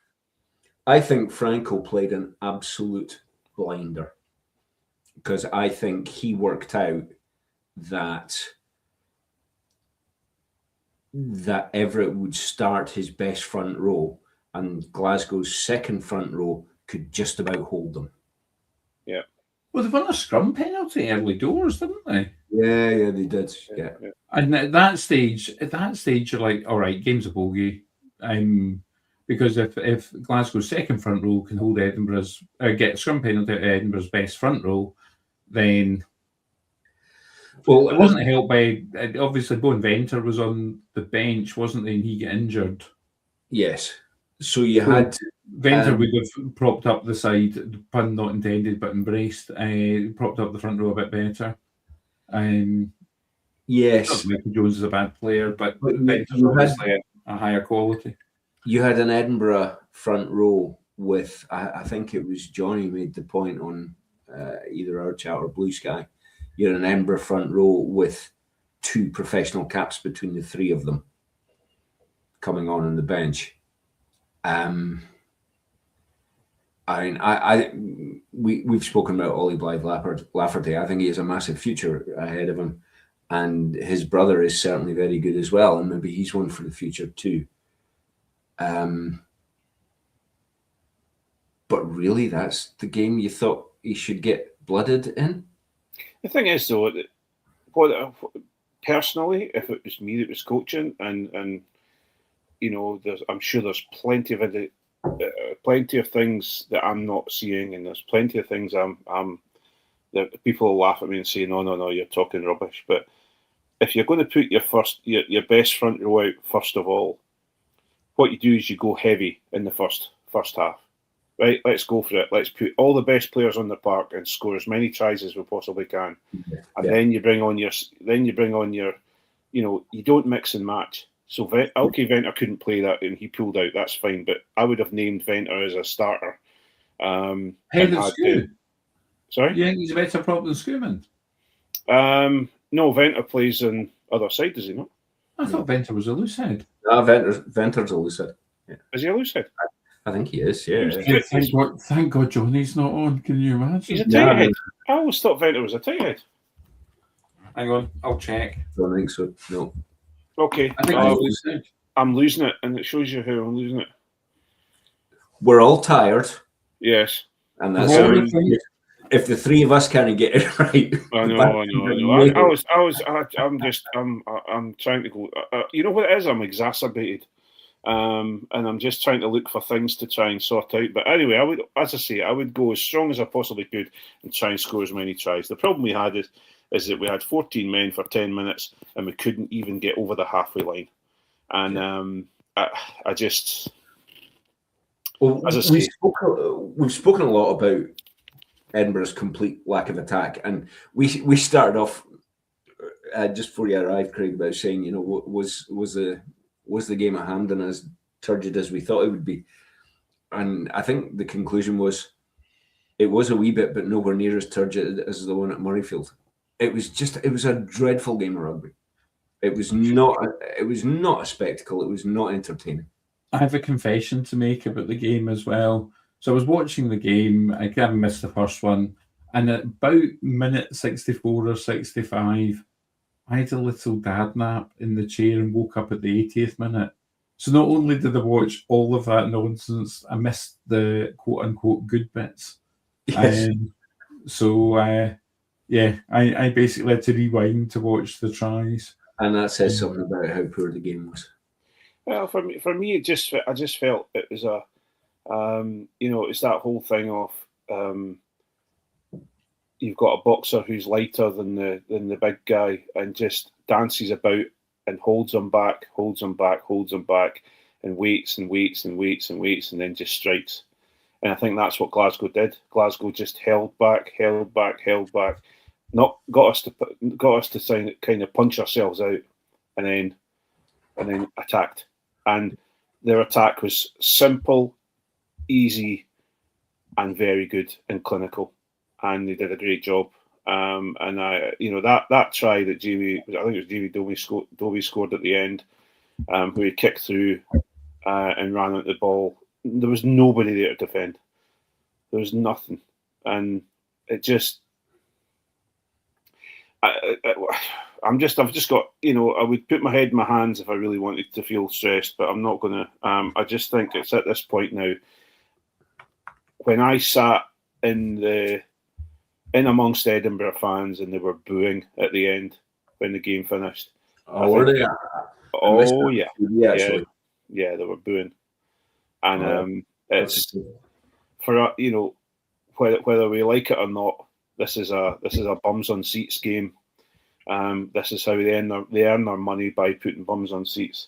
I think Franco played an absolute blinder, because I think he worked out that Everett would start his best front row and Glasgow's second front row could just about hold them. Yeah. Well, they won a scrum penalty early doors, didn't they? Yeah, they did. Yeah. And at that stage, you're like, all right, game's a bogey. Because if Glasgow's second front row can hold Edinburgh's get a scrum penalty at Edinburgh's best front row, then it wasn't helped by obviously Bowen-Venter was on the bench, wasn't he? And he got injured. Yes. So you had Venter would have propped up the side, pun not intended, but embraced. Propped up the front row a bit better. Yes. Michael Jones is a bad player, but Venter's obviously a higher quality. You had an Edinburgh front row with, I think it was Johnny made the point on either our chat or Blue Sky. You had an Edinburgh front row with 2 professional caps between the 3 of them coming on the bench. We've spoken about Ollie Blythe Lafferty. I think he has a massive future ahead of him, and his brother is certainly very good as well, and maybe he's one for the future too. But really, that's the game you thought he should get blooded in? The thing is, though, personally, if it was me that was coaching, and I'm sure there's plenty of things that I'm not seeing, and there's plenty of things that people will laugh at me and say, no, you're talking rubbish. But if you're going to put your best front row out first of all, what you do is you go heavy in the first half. Right, let's go for it. Let's put all the best players on the park and score as many tries as we possibly can. Then you bring on your, you don't mix and match. So Venter couldn't play that and he pulled out. That's fine, but I would have named Venter as a starter. Sorry, yeah, he's a better prop than Schoeman. No, Venter plays on other side, does he not? I thought Venter was a loose head. Venter's a loose head. Yeah. Is he a loose head? I think he is, yeah. Thank God Johnny's not on. Can you imagine? He's a tight head. I always thought Venter was a tight head. Hang on, I'll check. Don't think so, no. Okay. I think I'm losing it, and it shows you how I'm losing it. We're all tired. Yes. And that's if the 3 of us can't get it right. I know. I'm trying to go. You know what it is? I'm exacerbated. And I'm just trying to look for things to try and sort out. But anyway, I would go as strong as I possibly could and try and score as many tries. The problem we had is that we had 14 men for 10 minutes and we couldn't even get over the halfway line. And I just... Well, we've spoken a lot about Edinburgh's complete lack of attack, and we started off just before you arrived, Craig, about saying, was the game at Hampden as turgid as we thought it would be? And I think the conclusion was it was a wee bit, but nowhere near as turgid as the one at Murrayfield. It was a dreadful game of rugby. It was not a spectacle. It was not entertaining. I have a confession to make about the game as well. So I was watching the game. I kind of missed the first one, and at about minute 64 or 65, I had a little dad nap in the chair and woke up at the 80th minute. So not only did I watch all of that nonsense, I missed the quote unquote good bits. Yes. Yeah, I basically had to rewind to watch the tries. And that says something about how poor the game was. Well, for me, I just felt it was a, it's that whole thing of you've got a boxer who's lighter than the big guy and just dances about and holds him back, and waits and waits and waits and waits, and then just strikes. And I think that's what Glasgow did. Glasgow just held back, not got us to kind of punch ourselves out, and then attacked. And their attack was simple, easy, and very good and clinical. And they did a great job. And that try that Jamie, I think it was Jamie Dobie scored at the end, where he kicked through and ran at the ball. There was nobody there to defend. There was nothing, and it just. I've just got, I would put my head in my hands if I really wanted to feel stressed, but I'm not going to. I just think it's at this point now. When I sat in amongst Edinburgh fans and they were booing at the end when the game finished. Oh, were they? Oh, yeah. Yeah, they were booing. And it's for whether we like it or not, this is a bums on seats game. This is how they earn their money, by putting bums on seats.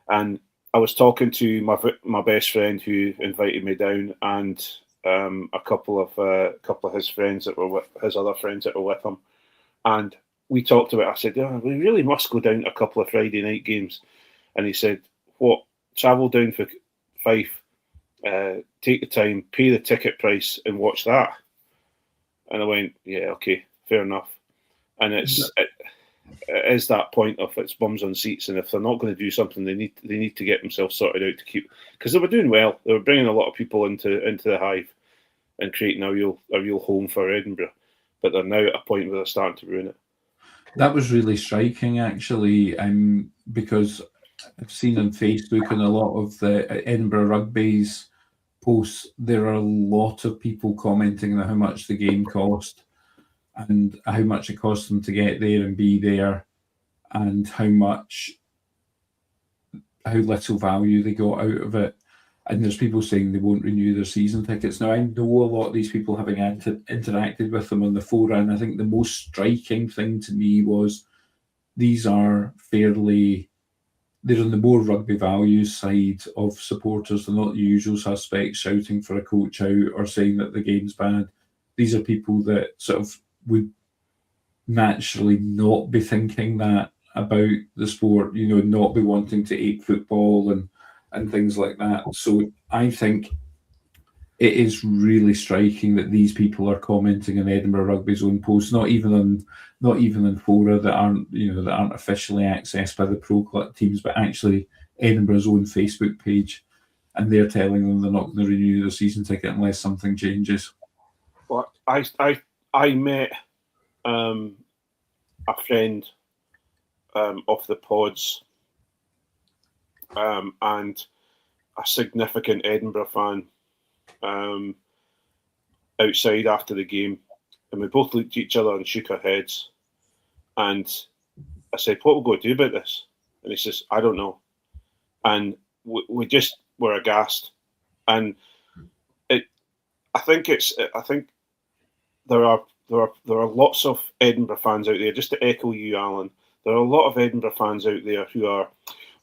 And I was talking to my best friend who invited me down, and a couple of his friends that were with his other friends that were with him, and we talked about it. I said, we really must go down to a couple of Friday night games. And he said, what, travel down for Fife, take the time, pay the ticket price and watch that? And I went, yeah, okay, fair enough. And it is that point of it's bums on seats, and if they're not going to do something, they need to get themselves sorted out to keep, because they were doing well. They were bringing a lot of people into the Hive and creating a real home for Edinburgh, but they're now at a point where they're starting to ruin it. That was really striking, actually, because I've seen on Facebook and a lot of the Edinburgh Rugby's posts, there are a lot of people commenting on how much the game cost and how much it cost them to get there and be there, and how little value they got out of it. And there's people saying they won't renew their season tickets. Now, I know a lot of these people, having interacted with them on the forum, and I think the most striking thing to me was these are they're on the more rugby values side of supporters. They're not the usual suspects shouting for a coach out or saying that the game's bad. These are people that sort of would naturally not be thinking that about the sport, not be wanting to ape football and things like that. So I think it is really striking that these people are commenting on Edinburgh Rugby's own posts, not even in fora that aren't officially accessed by the pro club teams, but actually Edinburgh's own Facebook page, and they're telling them they're not going to renew their season ticket unless something changes. Well, I met a friend of the pods and a significant Edinburgh fan outside after the game, and we both looked at each other and shook our heads. And I said, "What are we going to do about this?" And he says, "I don't know." And we just were aghast. And I think there are lots of Edinburgh fans out there. Just to echo you, Alan, there are a lot of Edinburgh fans out there who are,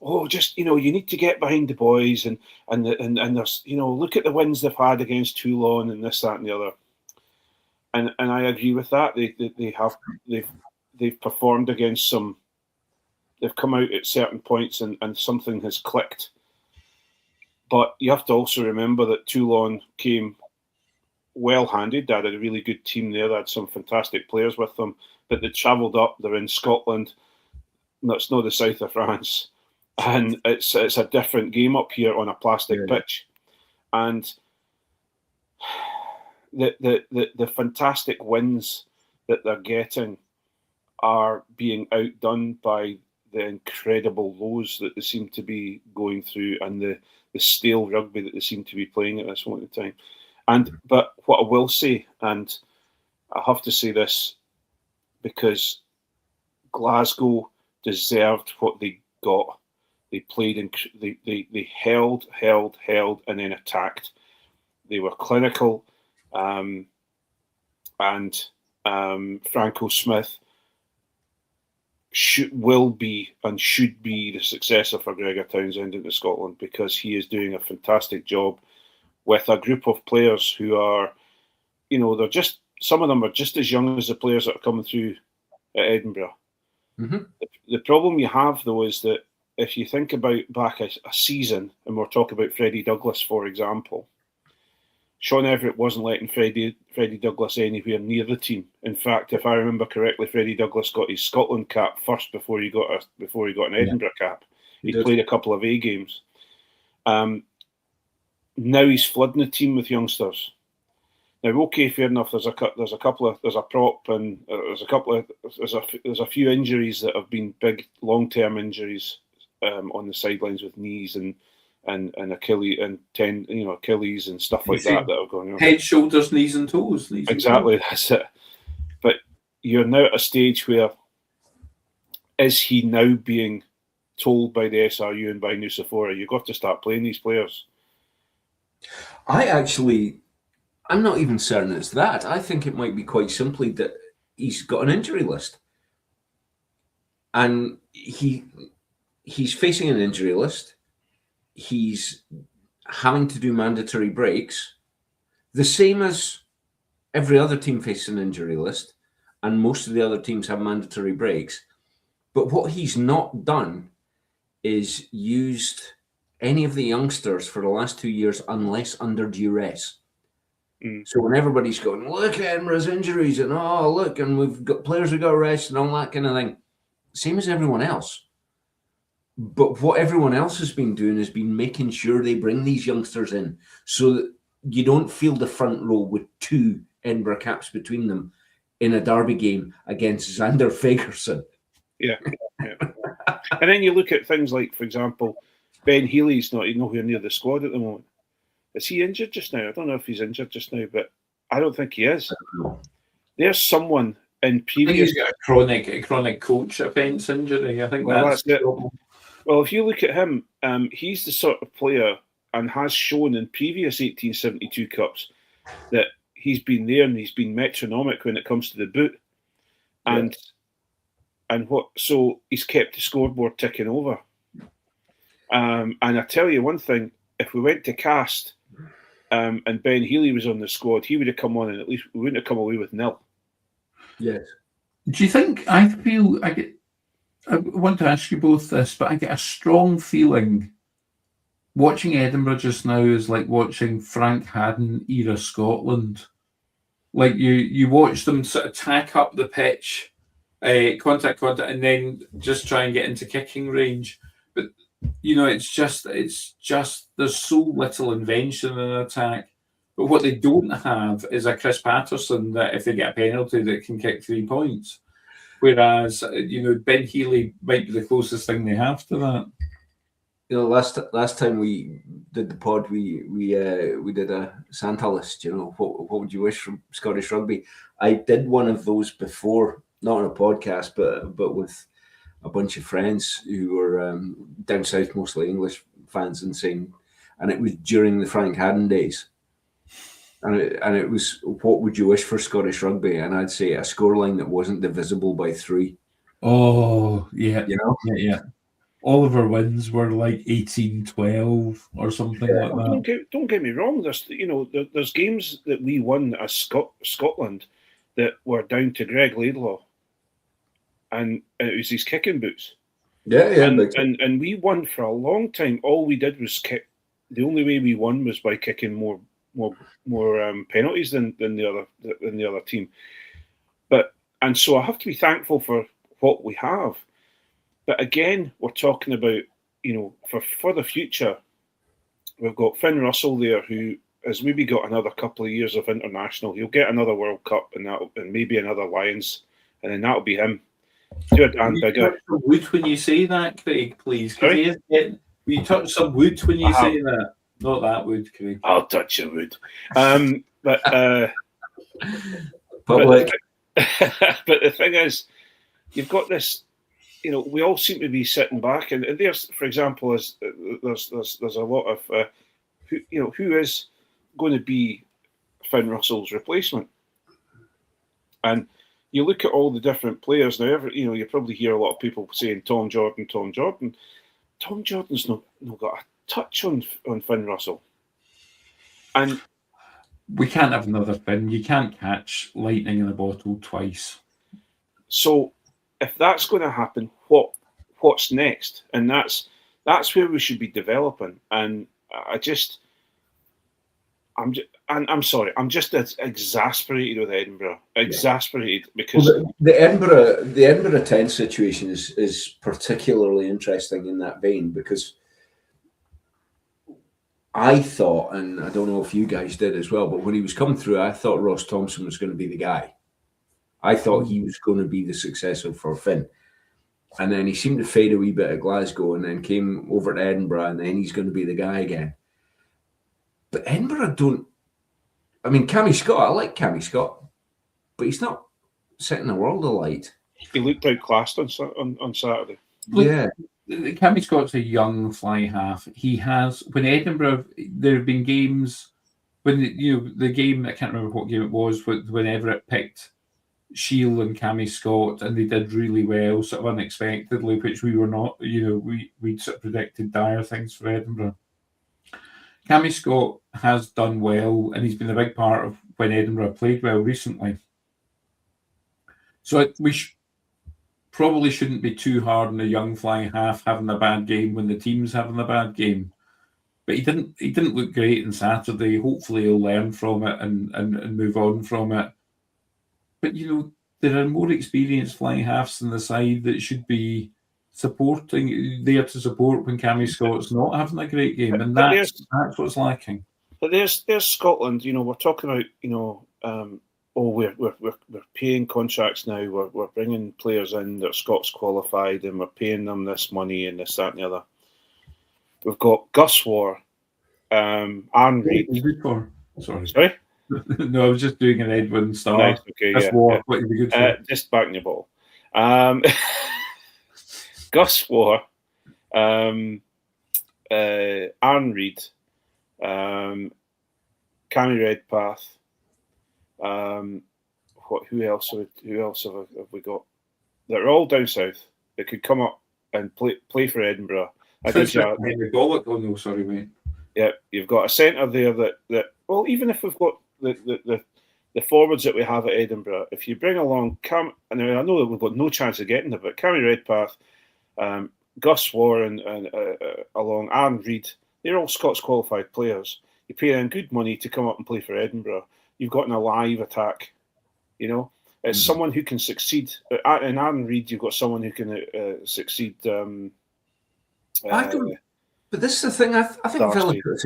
you need to get behind the boys and there's, look at the wins they've had against Toulon and this, that, and the other. And I agree with that. They've performed against some. They've come out at certain points and something has clicked. But you have to also remember that Toulon came well-handed. They had a really good team there. They had some fantastic players with them. But they travelled up. They're in Scotland. That's not the south of France. and it's a different game up here on a plastic pitch, and the fantastic wins that they're getting are being outdone by the incredible lows that they seem to be going through, and the stale rugby that they seem to be playing at this moment in time. But what I will say, and I have to say this because Glasgow deserved what they got. They played they held, and then attacked. They were clinical, and Franco Smith will be and should be the successor for Gregor Townsend into Scotland, because he is doing a fantastic job with a group of players who are, they're just, some of them are just as young as the players that are coming through at Edinburgh. Mm-hmm. The problem you have, though, is that if you think about back a season, and we're talking about Freddie Douglas, for example, Sean Everett wasn't letting Freddie Douglas anywhere near the team. In fact, if I remember correctly, Freddie Douglas got his Scotland cap first before he got an Edinburgh cap. He played a couple of A games. Now he's flooding the team with youngsters. Now, okay, fair enough. There's a prop, and there's a few injuries that have been big long-term injuries on the sidelines with knees and Achilles and Achilles and stuff like that are going on. Head, shoulders, knees and toes. Exactly, that's it. But you're now at a stage where, is he now being told by the SRU and by Nusafora, you've got to start playing these players? I'm not even certain it's that. I think it might be quite simply that he's got an injury list, and he's facing an injury list. He's having to do mandatory breaks, the same as every other team faces an injury list, and most of the other teams have mandatory breaks. But what he's not done is used any of the youngsters for the last 2 years unless under duress. So when everybody's going, look at Edinburgh's injuries, and look, and we've got players who got arrested and all that kind of thing, same as everyone else. But what everyone else has been doing has been making sure they bring these youngsters in so that you don't feel the front row with 2 Edinburgh caps between them in a derby game against Xander Fagerson. Yeah. And then you look at things like, for example, Ben Healy's not nowhere near the squad at the moment. Is he injured just now? I don't know if he's injured just now, but I don't think he is. There's someone in previous... he's got a chronic coach offence injury. I think that's it. Well, if you look at him, he's the sort of player, and has shown in previous 1872 Cups, that he's been there and he's been metronomic when it comes to the boot. So he's kept the scoreboard ticking over. And I tell you one thing, if we went to cast and Ben Healy was on the squad, he would have come on and at least we wouldn't have come away with 0. Yes. Do you think, I want to ask you both this, but I get a strong feeling watching Edinburgh just now is like watching Frank Hadden era Scotland. Like you watch them sort of tack up the pitch, contact, and then just try and get into kicking range. But it's just there's so little invention in an attack. But what they don't have is a Chris Patterson that, if they get a penalty, that can kick 3 points. Whereas, Ben Healy might be the closest thing they have to that. Last time we did the pod, we did a Santa list. What would you wish from Scottish Rugby? I did one of those before, not on a podcast, but with a bunch of friends who were down south, mostly English fans, and it was during the Frank Hadden days. And it was, what would you wish for Scottish Rugby? And I'd say a scoreline that wasn't divisible by 3. Oh, yeah. Yeah. Oliver wins were like 18-12 or something like that. Don't get me wrong. There's games that we won as Scotland that were down to Greg Laidlaw, and it was his kicking boots. And we won for a long time. All we did was kick. The only way we won was by kicking more penalties than the other team. And so I have to be thankful for what we have. But again, we're talking about for the future, we've got Finn Russell there, who has maybe got another couple of years of international. He'll get another World Cup and maybe another Lions, and then that'll be him. Do a Dan bigger. Touch some wood when you say that, Craig, please. You touch some wood when you say that. Not that wood, Craig. I'll touch your wood. But Public. but the thing is, you've got this. We all seem to be sitting back, and there's, for example, there's a lot of who is going to be Finn Russell's replacement, and you look at all the different players now. You probably hear a lot of people saying Tom Jordan. Tom Jordan's not got a touch on Finn Russell, and we can't have another Finn. You can't catch lightning in a bottle twice. So, if that's going to happen, what's next? And that's where we should be developing. And I'm sorry, I'm just exasperated with Edinburgh. Exasperated because the Edinburgh 10 situation is particularly interesting in that vein, because I thought, and I don't know if you guys did as well, but when he was coming through, I thought Ross Thompson was going to be the guy. I thought he was going to be the successor for Finn. And then he seemed to fade a wee bit at Glasgow and then came over to Edinburgh, and then he's going to be the guy again. But Edinburgh Cammy Scott, I like Cammy Scott, but he's not setting the world alight. He looked outclassed on Saturday. Yeah. Cammy Scott's a young fly half. He has, when Edinburgh, there have been games when the game, I can't remember what game it was, when Everett picked Shield and Cammy Scott, and they did really well, sort of unexpectedly, which we were not. We'd sort of predicted dire things for Edinburgh. Cammy Scott has done well, and he's been a big part of when Edinburgh played well recently. So we probably shouldn't be too hard on a young flying half having a bad game when the team's having a bad game. But he didn't look great on Saturday. Hopefully he'll learn from it and move on from it. But there are more experienced flying halves in the side that should be there to support when Cammy Scott's not having a great game, and that's what's lacking. But there's Scotland. We're talking about we're paying contracts now. We're bringing players in that are Scots qualified, and we're paying them this money and this, that, and the other. We've got Gus War, Aaron Reid. Sorry. No, I was just doing an Edwin style. Nice, okay, Gus War. What is good for? Just backing your ball. Gus War, Aaron Reid, Cammy Redpath. Who else have we got? They're all down south. They could come up and play for Edinburgh. Sorry, mate. Yeah, you've got a centre there that well, even if we've got the forwards that we have at Edinburgh, if you bring along I know that we've got no chance of getting them, but Cammy Redpath, Gus War, and along Aaron Reid, they're all Scots qualified players. You pay them good money to come up and play for Edinburgh. You've got an alive attack. It's someone who can succeed. In Aaron Reid, you've got someone who can succeed. But this is the thing. I think Velicott's.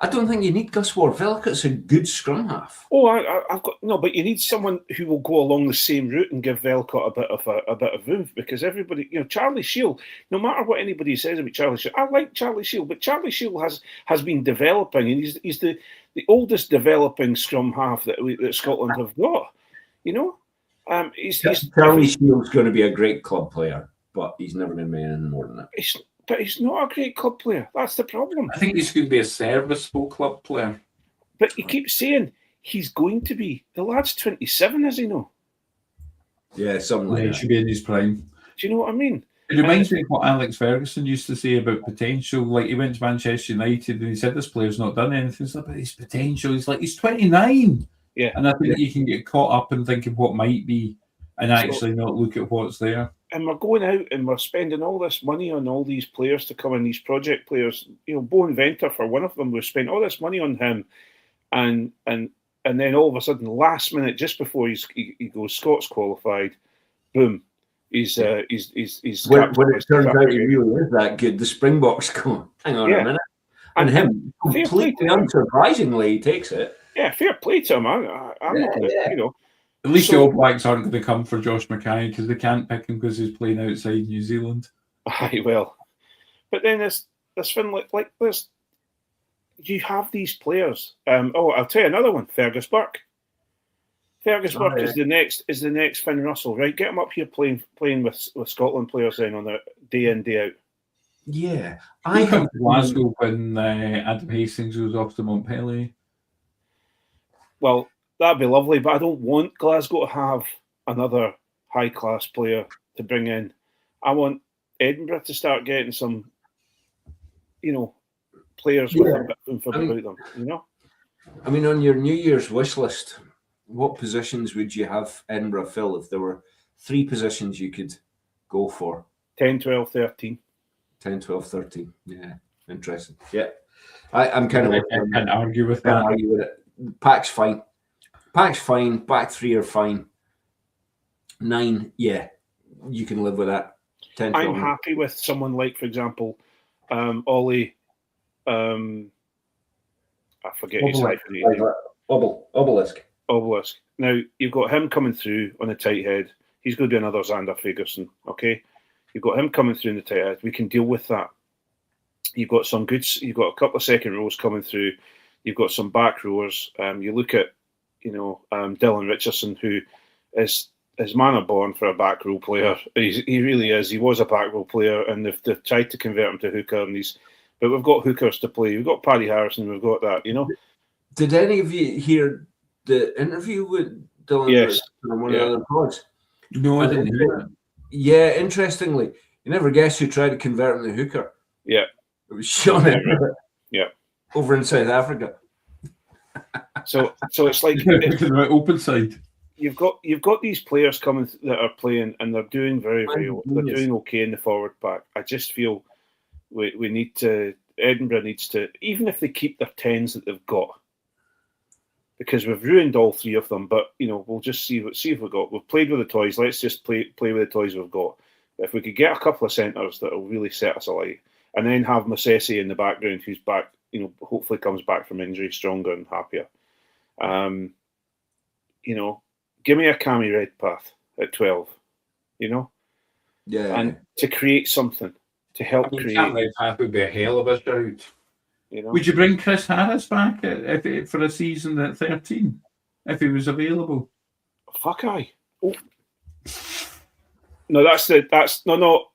I don't think you need Gus Ward. Velicott's a good scrum half. Oh, I've got no, but you need someone who will go along the same route and give Velicott a bit of oomph, because everybody, Charlie Shield. No matter what anybody says about Charlie Shield, I like Charlie Shield, but Charlie Shield has been developing, and he's the oldest developing scrum half that Scotland have got. Charlie Shield's going to be a great club player, but he's never going to be anything more than that. But he's not a great club player. That's the problem. I think he's going to be a serviceable club player. But you keep saying he's going to be. The lad's 27, is he no? Yeah, something like that. He should be in his prime. Do you know what I mean? It reminds me of what Alex Ferguson used to say about potential. Like, he went to Manchester United and he said this player's not done anything. It's about his potential. He's like, he's 29. Yeah. And I think you can get caught up in thinking what might be and actually not look at what's there. And we're going out and we're spending all this money on all these players to come in, these project players. Bo Inventor, for one of them, we've spent all this money on him, and then all of a sudden, last minute, just before he goes Scots qualified, boom, He's when captain it turns out he really is that good, the Springboks go, hang on a minute. And him, completely unsurprisingly, he takes it. Yeah, fair play to him. I'm not going to, you know. At least the All Blacks aren't going to come for Josh Mackay because they can't pick him because he's playing outside New Zealand. Aye, well. But then there's thing like there's you have these players. I'll tell you another one, Fergus Burke. Fergus Burke is the next Finn Russell, right? Get him up here playing with Scotland players then on a day in, day out. Yeah. I come to Glasgow when Adam Hastings goes off to Montpellier. Well, that'd be lovely, but I don't want Glasgow to have another high-class player to bring in. I want Edinburgh to start getting some, you know, players with a bit of info about them, you know? I mean, on your New Year's wish list, what positions would you have Edinburgh fill if there were 3 positions you could go for? 10, 12, 13. 10, 12, 13. Yeah, interesting. Yeah. I'm kind of... I can't argue with that. Pack's fine. Pack's fine. Back 3 are fine. 9, yeah, you can live with that. 10, 12. I'm happy with someone like, for example, Ollie. I forget his name. Obelisk. Now you've got him coming through on a tight head. He's going to do another Xander Ferguson. Okay, you've got him coming through in the tight head. We can deal with that. You've got some good. You've got a couple of second rows coming through. You've got some back rowers. You look at, Dylan Richardson, who is manner born for a back row player. He really is. He was a back row player, and they've tried to convert him to hooker. But we've got hookers to play. We've got Paddy Harrison. We've got that. You know. Did any of you hear the interview with Dylan Richardson on one of the other pods? No, I didn't hear it. Yeah, interestingly, you never guess who tried to convert him to hooker. Yeah, it was Sean Everett. Yeah, over in South Africa. So it's like open side. You've got these players coming that are playing, and they're doing very, very well. They're doing okay in the forward pack. I just feel we need to. Edinburgh needs to, even if they keep their 10s that they've got, because we've ruined all 3 of them. But we'll just see if we've got. We've played with the toys. Let's just play with the toys we've got. If we could get a couple of centres that will really set us alight, and then have Masesi in the background, who's back. Hopefully comes back from injury stronger and happier. Give me a Cammy Redpath at 12. Yeah, and to create something. To help create. Cammy Redpath would be a hell of a shout. Would you bring Chris Harris back for a season at 13 if he was available? Fuck aye. Oh. No, that's no.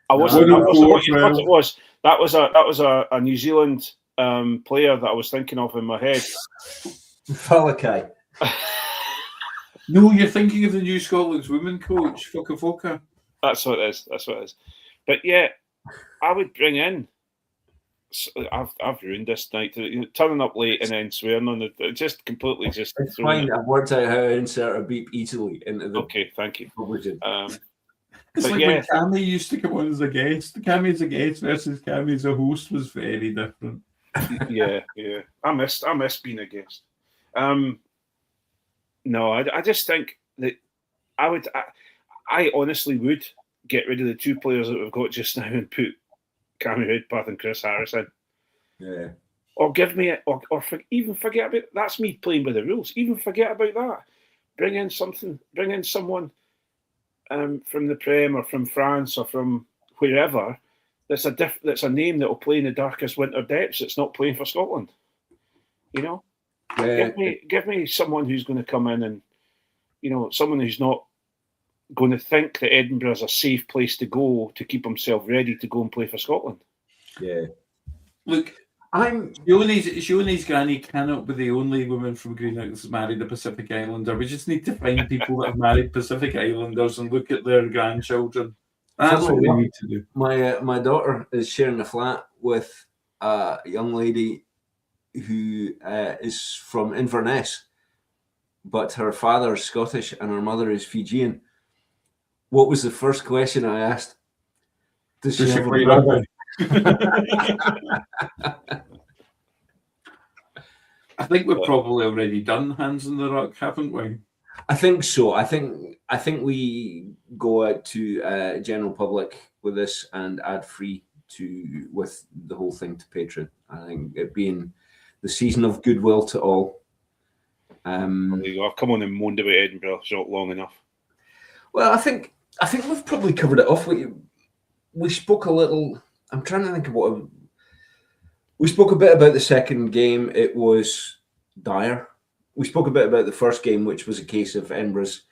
I wasn't. That wasn't what you thought it was. That was a New Zealand player that I was thinking of in my head. Falakai. No, you're thinking of the new Scotland's women coach, Foka. That's what it is. But yeah, I would bring in. I've ruined this night. Turning up late and then swearing on it, just completely just. It's fine. I've worked out how to insert a beep easily into the. Okay, thank you. It's like when Cammy used to come on as a guest. Cammy as a guest versus Cammy as a host was very different. Yeah. I missed being a guest. No, I just think that I honestly would get rid of the 2 players that we've got just now and put Cammy Redpath and Chris Harris in. Yeah. Or give me even forget about that's me playing by the rules. Even forget about that. Bring in someone from the Prem or from France or from wherever. That's a name that will play in the darkest winter depths. It's not playing for Scotland. Yeah. Give me someone who's going to come in and someone who's not going to think that Edinburgh is a safe place to go to keep himself ready to go and play for Scotland. Yeah. Look, Shionne's granny cannot be the only woman from Greenock that's married a Pacific Islander. We just need to find people that have married Pacific Islanders and look at their grandchildren. That's what we need to do. My daughter is sharing a flat with a young lady who is from Inverness, but her father is Scottish and her mother is Fijian. What was the first question I asked? Does she play rugby? I think we've probably already done Hands in the Ruck, haven't we? I think so. I think we go out to general public with this and ad free with the whole thing to Patreon. I think it being the season of goodwill to all. There you go. I've come on and moaned about Edinburgh not long enough. Well, I think we've probably covered it off. We spoke a little. I'm trying to think of what we spoke a bit about the second game. It was dire. We spoke a bit about the first game, which was a case of Edinburgh's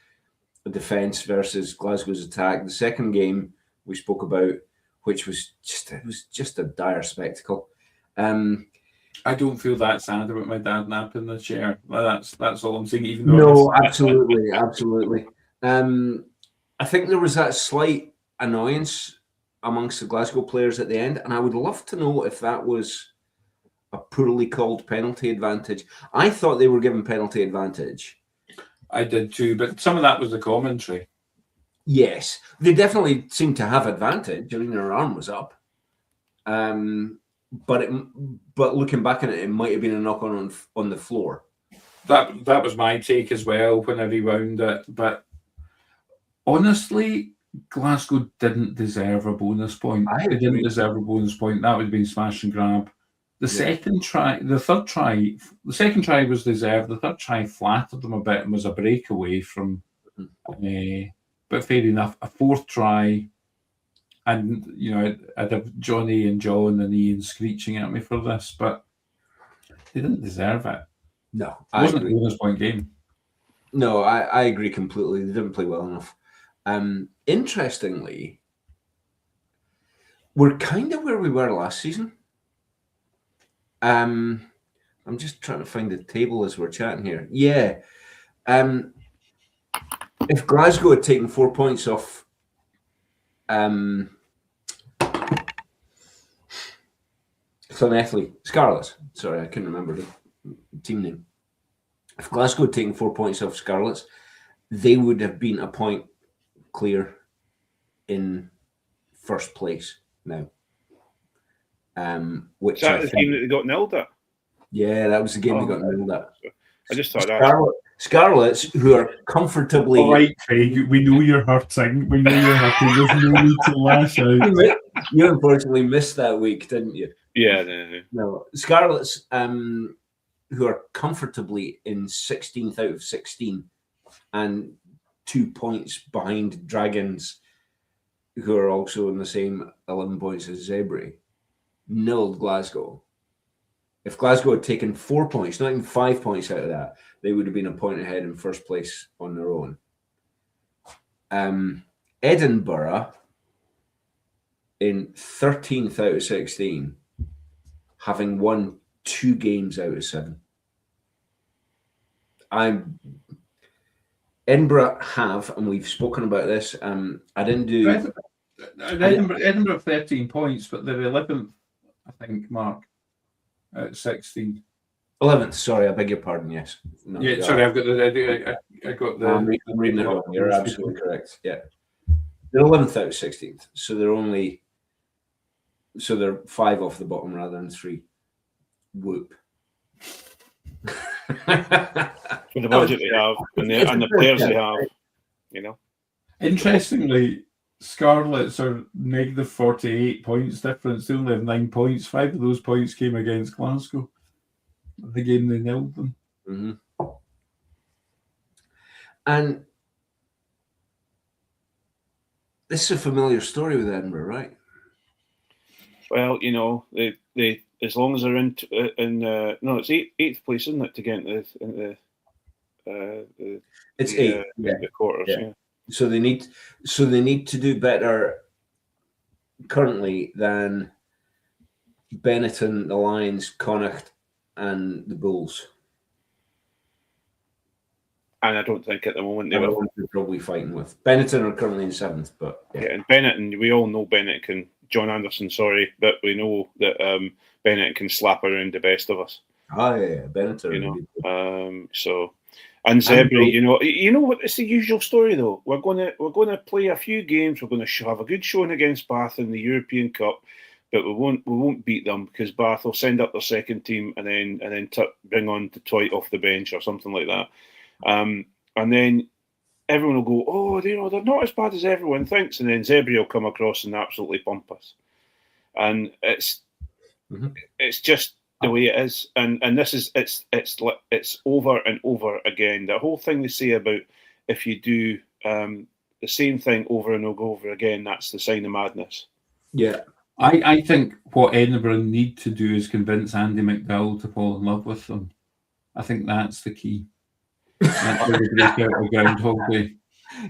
defence versus Glasgow's attack. The second game we spoke about, which was just a dire spectacle. I don't feel that sad about my dad napping the chair. That's all I'm saying. Even though No, absolutely. I think there was that slight annoyance amongst the Glasgow players at the end, and I would love to know if that was a poorly called penalty advantage. I thought they were given penalty advantage. I did too, but some of that was the commentary. Yes, they definitely seemed to have advantage. I mean, their arm was up. But looking back at it, it might have been a knock on the floor. That was my take as well when I rewound it. But honestly, Glasgow didn't deserve a bonus point. They didn't deserve a bonus point. That would have been smash and grab. The second try was deserved. The third try flattered them a bit and was a breakaway from. But fair enough. A fourth try, and I'd have Johnny and John and Ian screeching at me for this, but they didn't deserve it. No, it wasn't a bonus point game. No, I agree completely. They didn't play well enough. Interestingly, we're kind of where we were last season. I'm just trying to find the table as we're chatting here. Yeah. If Glasgow had taken 4 points off Llanelli, Scarlets. Sorry, I couldn't remember the team name. If Glasgow had taken 4 points off Scarlets, they would have been a point clear in first place now. Which is that the game that they got nilled at? Yeah, that was the game they got nilled at. I just thought that. Scarlets, who are comfortably. All right, Craig, we know you're hurting. We know you're hurting. There's no need to lash out. You unfortunately missed that week, didn't you? Yeah. No. Scarlets, who are comfortably in 16th out of 16 and 2 points behind Dragons, who are also in the same 11 points as Zebri, nilled Glasgow. If Glasgow had taken 4 points, not even 5 points out of that, they would have been a point ahead in first place on their own. Edinburgh, in 13th out of 16, having won 2 games out of 7. Edinburgh have, and we've spoken about this. I didn't do. Edinburgh 13 points, but they're 11th, I think, Mark, at 16. 11th, sorry, I beg your pardon, yes. No, yeah, sorry, I've got the. I'm reading it wrong. You're absolutely correct. Yeah. They're 11th out of 16th, so they're 5 off the bottom rather than 3. Whoop. For the budget they have and the players they have, Interestingly, Scarlets are negative 48 points difference. They only have 9 points. 5 of those points came against Glasgow. The game they nilled them. Mm-hmm. And this is a familiar story with Edinburgh, right? Well, they as long as they're in it's eighth place, isn't it, to get into it's 8 the quarters. Yeah. So they need to do better currently than Benetton, the Lions, Connacht, and the Bulls. And I don't think at the moment they're probably fighting with. Benetton are currently in 7th, but and Benetton, we all know Benetton John Anderson, sorry, but we know that Benetton can slap around the best of us. Oh yeah, Benetton. And Zebri, you know what? It's the usual story though. We're going to play a few games. We're going to have a good showing against Bath in the European Cup, but we won't beat them because Bath will send up their second team and then bring on Detroit off the bench or something like that. and then everyone will go, oh, they're not as bad as everyone thinks, and then Zebri will come across and absolutely pump us, and it's just the way it is, and this is it's over and over again. The whole thing they say about if you do the same thing over and over again, that's the sign of madness. Yeah. I think what Edinburgh need to do is convince Andy McDowell to fall in love with them. I think that's the key. That's how they break out of Groundhog Day.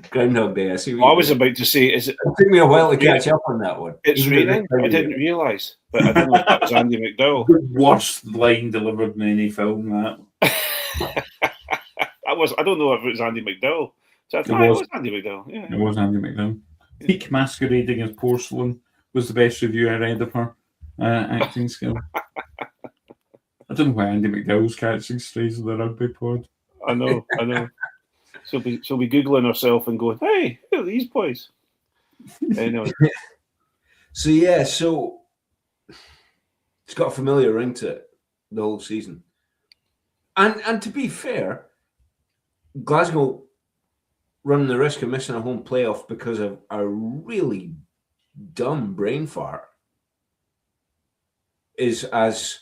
Groundhog Day. I see. I was about to say, is it? It took me a while to catch up on that one. It's raining. I didn't realise, but I don't know if that was Andy McDowell. The worst line delivered in any film. That I don't know if it was Andy McDowell. So it was Andy McDowell. Yeah, it was Andy McDowell. Peak masquerading as porcelain was the best review I read of her acting skill. I don't know why Andy McDowell's catching strays in the rugby pod. I know. She'll be googling herself and going, "Hey, who are these boys?" Anyway. So it's got a familiar ring to it the whole season. And to be fair, Glasgow running the risk of missing a home playoff because of a really dumb brain fart is as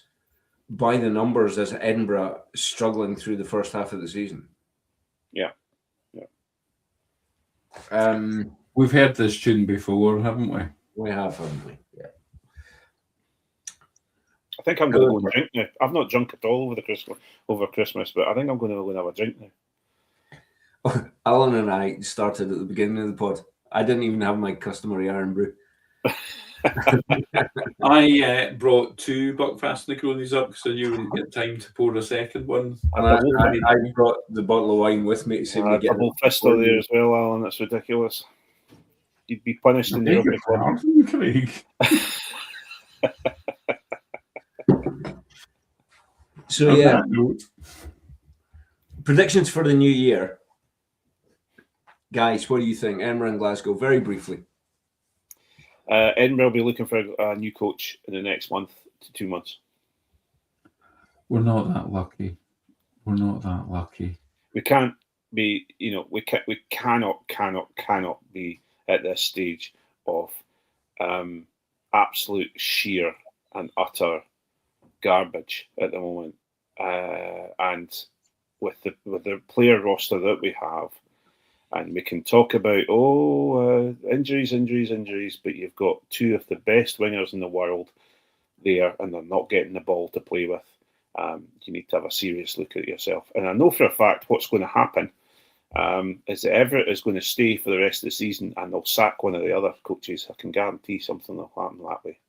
by the numbers as Edinburgh struggling through the first half of the season. Yeah. We've heard this tune before, haven't we? We have, haven't we? Yeah. I think I'm going to go and drink now. I've not drunk at all over Christmas, but I think I'm going to go and have a drink now. Allan and I started at the beginning of the pod. I didn't even have my customary iron brew. I brought 2 Buckfast Negronis up because I knew we didn't get time to pour a second one. And I brought the bottle of wine with me to see me get a double fister there as well, Alan. That's ridiculous. You'd be punished in the rugby club. Craig. So yeah, predictions for the new year, guys. What do you think? Edinburgh and Glasgow, very briefly. Edinburgh will be looking for a new coach in the next month to 2 months. We're not that lucky. We can't be, we cannot be at this stage of absolute sheer and utter garbage at the moment. And with the player roster that we have, and we can talk about injuries, but you've got 2 of the best wingers in the world there, and they're not getting the ball to play with. You need to have a serious look at yourself. And I know for a fact what's going to happen is that Everett is going to stay for the rest of the season, and they'll sack one of the other coaches. I can guarantee something will happen that way.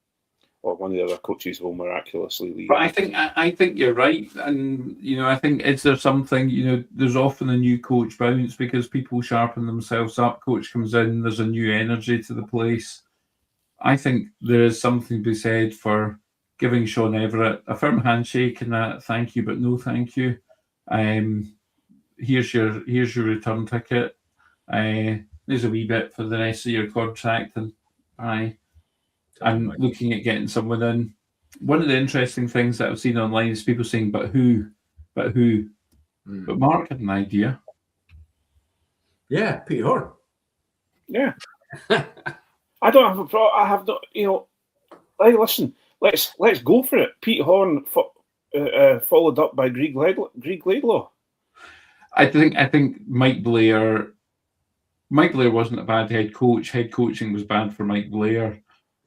Or one of the other coaches will miraculously leave. But I think you're right, and I think is there something there's often a new coach bounce because people sharpen themselves up. Coach comes in, there's a new energy to the place. I think there is something to be said for giving Sean Everett a firm handshake and that thank you but no thank you. Here's your return ticket. There's a wee bit for the rest of your contract, and I'm looking at getting someone in. One of the interesting things that I've seen online is people saying, but who? But Mark had an idea. Yeah, Pete Horn. Yeah. I don't have a problem. I have not, hey, listen, let's go for it. Pete Horn followed up by Greg Laidlaw. I think Mike Blair wasn't a bad head coach. Head coaching was bad for Mike Blair.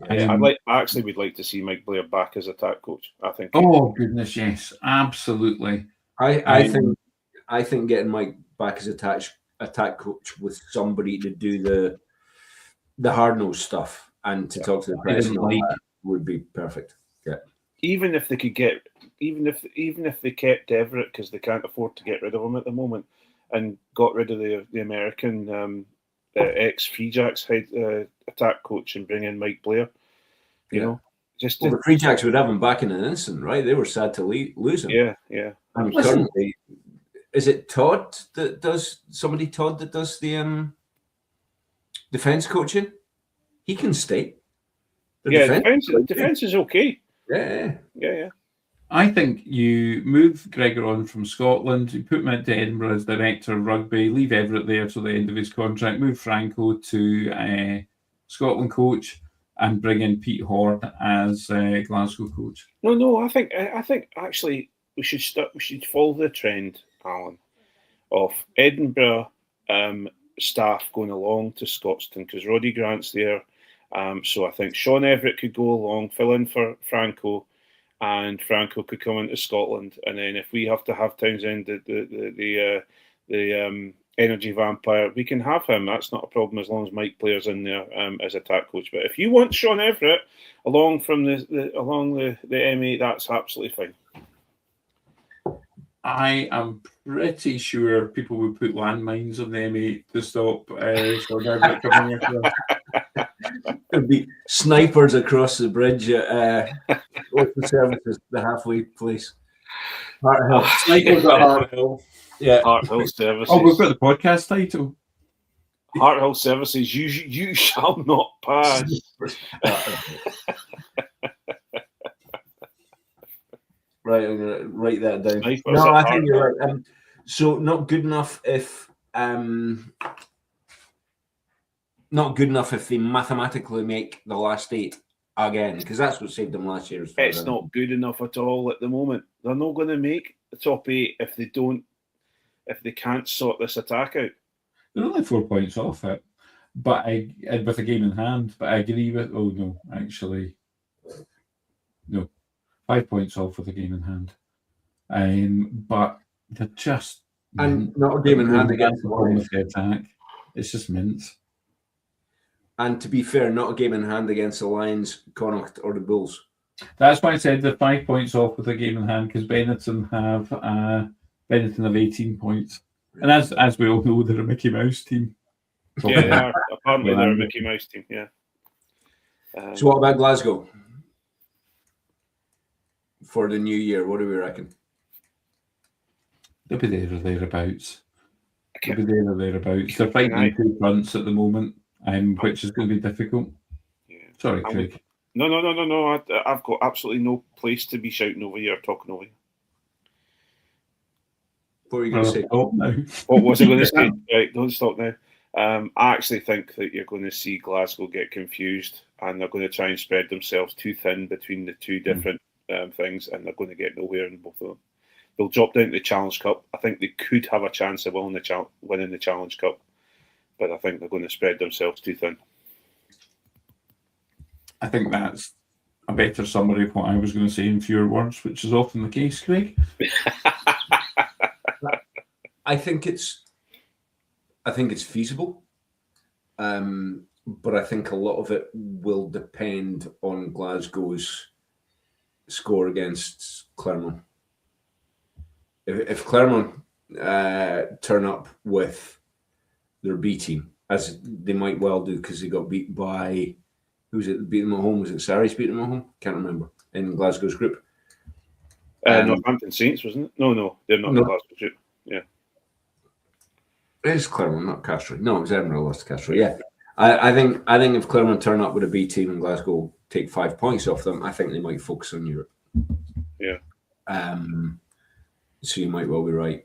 I actually would like to see Mike Blair back as attack coach. I think. Oh goodness, yes, absolutely. I think getting Mike back as attack coach with somebody to do the hard nosed stuff and to talk to the press would be perfect. Yeah. Even if they could get, even if they kept Everett because they can't afford to get rid of him at the moment, and got rid of the American ex-Free Jacks head attack coach and bring in Mike Blair. The Free Jacks would have him back in an instant, right? They were sad to lose him. Yeah. And currently, is it Todd that does the defense coaching? He can stay. Defense is okay. Yeah. I think you move Gregor on from Scotland, you put him into Edinburgh as director of rugby, leave Everett there till the end of his contract, move Franco to Scotland coach, and bring in Pete Horn as Glasgow coach. No. I think actually we should follow the trend, Alan, of Edinburgh staff going along to Scotstoun because Roddy Grant's there. So I think Sean Everett could go along, fill in for Franco, and Franco could come into Scotland. And then if we have to have Townsend, the energy vampire, we can have him. That's not a problem as long as Mike Blair's in there as attack coach. But if you want Sean Everett along from the M8, that's absolutely fine. I am pretty sure people would put landmines on the M8 to stop Sean Everett coming across. There'd be snipers across the bridge at local services, the halfway place. Harthill. Snipers at Harthill. Yeah. Harthill Services. Oh, we've got the podcast title. Harthill Services, you shall not pass. Right, I'm going to write that down. Snipers No, at I think Harthill. you're right. So not good enough if they mathematically make the last 8 again, because that's what saved them last year. It's not good enough at all at the moment. They're not going to make the top 8 if they can't sort this attack out. They're only 4 points off it, but with a game in hand. But I agree with. Oh no, actually, no, 5 points off with a game in hand. But they're just not a game in hand against the Lions. the attack. It's just mince. And to be fair, not a game in hand against the Lions, Connacht, or the Bulls. That's why I said they're 5 points off with a game in hand because Benetton have 18 points, and as we all know, they're a Mickey Mouse team. Yeah, apparently they're a Mickey Mouse team. Yeah. So what about Glasgow for the new year? What do we reckon? They'll be there or thereabouts. They're fighting 2 fronts at the moment, which is going to be difficult. Yeah. Sorry, Craig. No. I've got absolutely no place to be shouting over you or talking over you. What were you going to say? Oh, no. What was I going to say? Right, don't stop now. I actually think that you're going to see Glasgow get confused and they're going to try and spread themselves too thin between the two different things, and they're going to get nowhere in both of them. They'll drop down to the Challenge Cup. I think they could have a chance of winning the Challenge Cup, but I think they're going to spread themselves too thin. I think that's a better summary of what I was going to say in fewer words, which is often the case, Craig. I think it's feasible, but I think a lot of it will depend on Glasgow's score against Clermont. If Clermont turn up with their B team, as they might well do because they got beat by, who was it? Beat them at home? Was it Sarries beat them at home? Can't remember. In Glasgow's group. Northampton Saints, wasn't it? No, they're not in Glasgow's group. Yeah. It's Clermont, not Castro. No, it was Edinburgh lost to Castro. Yeah. I think if Clermont turn up with a B team and Glasgow take 5 points off them, I think they might focus on Europe. Yeah. So you might well be right.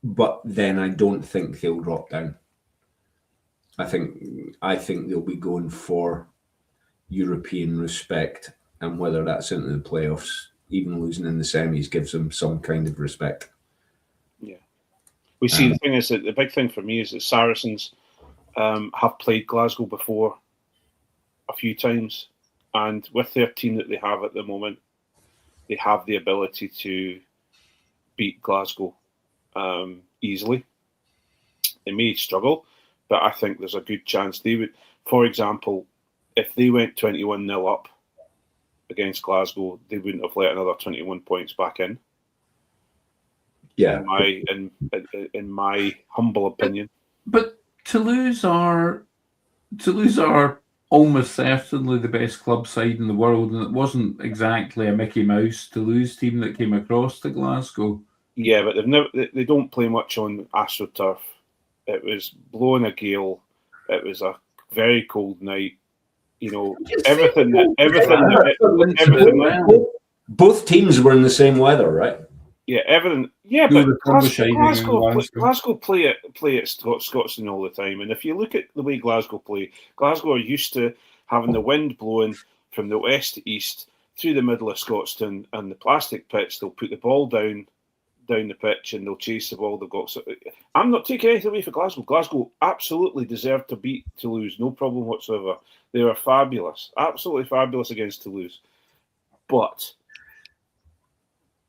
But then I don't think they'll drop down. I think they'll be going for European respect, and whether that's into the playoffs, even losing in the semis gives them some kind of respect. Yeah. We see the thing is that the big thing for me is that Saracens have played Glasgow before a few times, and with their team that they have at the moment, they have the ability to beat Glasgow easily. They may struggle, but I think there's a good chance they would. For example, if they went 21-0 up against Glasgow, they wouldn't have let another 21 points back in. Yeah, in my humble opinion. But Toulouse are almost certainly the best club side in the world, and it wasn't exactly a Mickey Mouse Toulouse team that came across to Glasgow. Yeah, but they don't play much on AstroTurf. It was blowing a gale. It was a very cold night. You know, everything. Both teams were in the same weather, right? Yeah, everything. Yeah, No, but the sun was shining in Glasgow play at Scotstoun all the time. And if you look at the way Glasgow play, Glasgow are used to having the wind blowing from the west to east through the middle of Scotstoun and the plastic pitch. They'll put the ball down the pitch and they'll chase the ball. They've got. So, I'm not taking anything away from Glasgow. Glasgow absolutely deserved to beat Toulouse, no problem whatsoever. They were fabulous, absolutely fabulous against Toulouse. But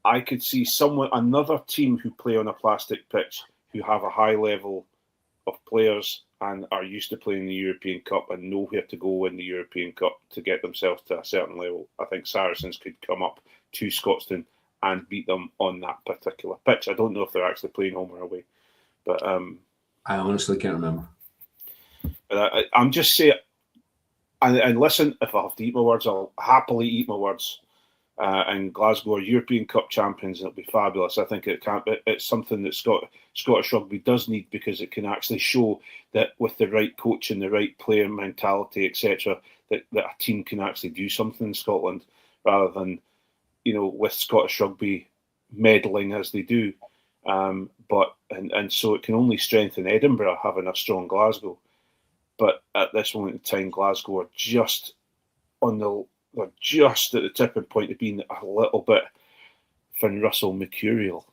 I could see another team who play on a plastic pitch, who have a high level of players and are used to playing the European Cup and know where to go in the European Cup to get themselves to a certain level. I think Saracens could come up to Scotstoun and beat them on that particular pitch. I don't know if they're actually playing home or away, but I honestly can't remember. But I'm just saying, and listen, if I have to eat my words, I'll happily eat my words. And Glasgow are European Cup champions, and it'll be fabulous. I think it's something that Scottish Rugby does need, because it can actually show that with the right coach and the right player mentality, etc., that a team can actually do something in Scotland, rather than, with Scottish Rugby meddling as they do. But so it can only strengthen Edinburgh having a strong Glasgow. But at this moment in time, Glasgow are just they're just at the tipping point of being a little bit Finn Russell mercurial.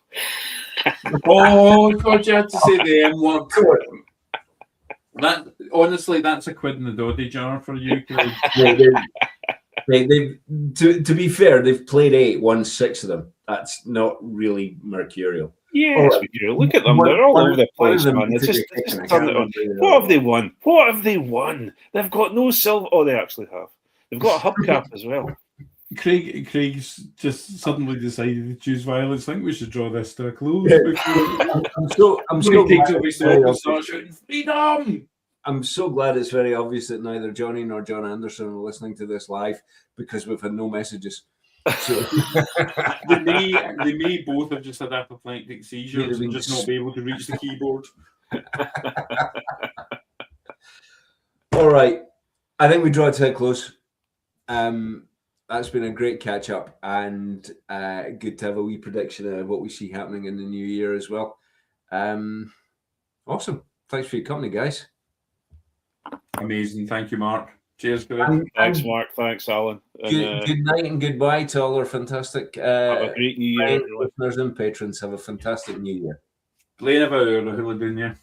Oh, God, you had to say the M word. Honestly, that's a quid in the doddy jar for you. To be fair, they've played 8, won 6 of them. That's not really mercurial. Yeah, it's mercurial. Look at them; they're all over the place, man. It's just turn it on. What have they won? What have they won? They've got no silver. Oh, they actually have. They've got a hubcap as well. Craig's just suddenly decided to choose violence. I think we should draw this to a close. I'm so freedom. I'm so glad it's very obvious that neither Johnny nor John Anderson are listening to this live, because we've had no messages. So they may both have just had apoplectic seizures and just not be able to reach the keyboard. All right, I think we draw it to a close. That's been a great catch up, and good to have a wee prediction of what we see happening in the new year as well. Awesome. Thanks for your company, guys. Amazing. Thank you, Mark. Cheers, good. Thanks, Mark. Thanks, Allan. And, good night and goodbye to all our fantastic have a great new year, listeners and patrons. Have a fantastic new year. Playing about our hooligan, yeah.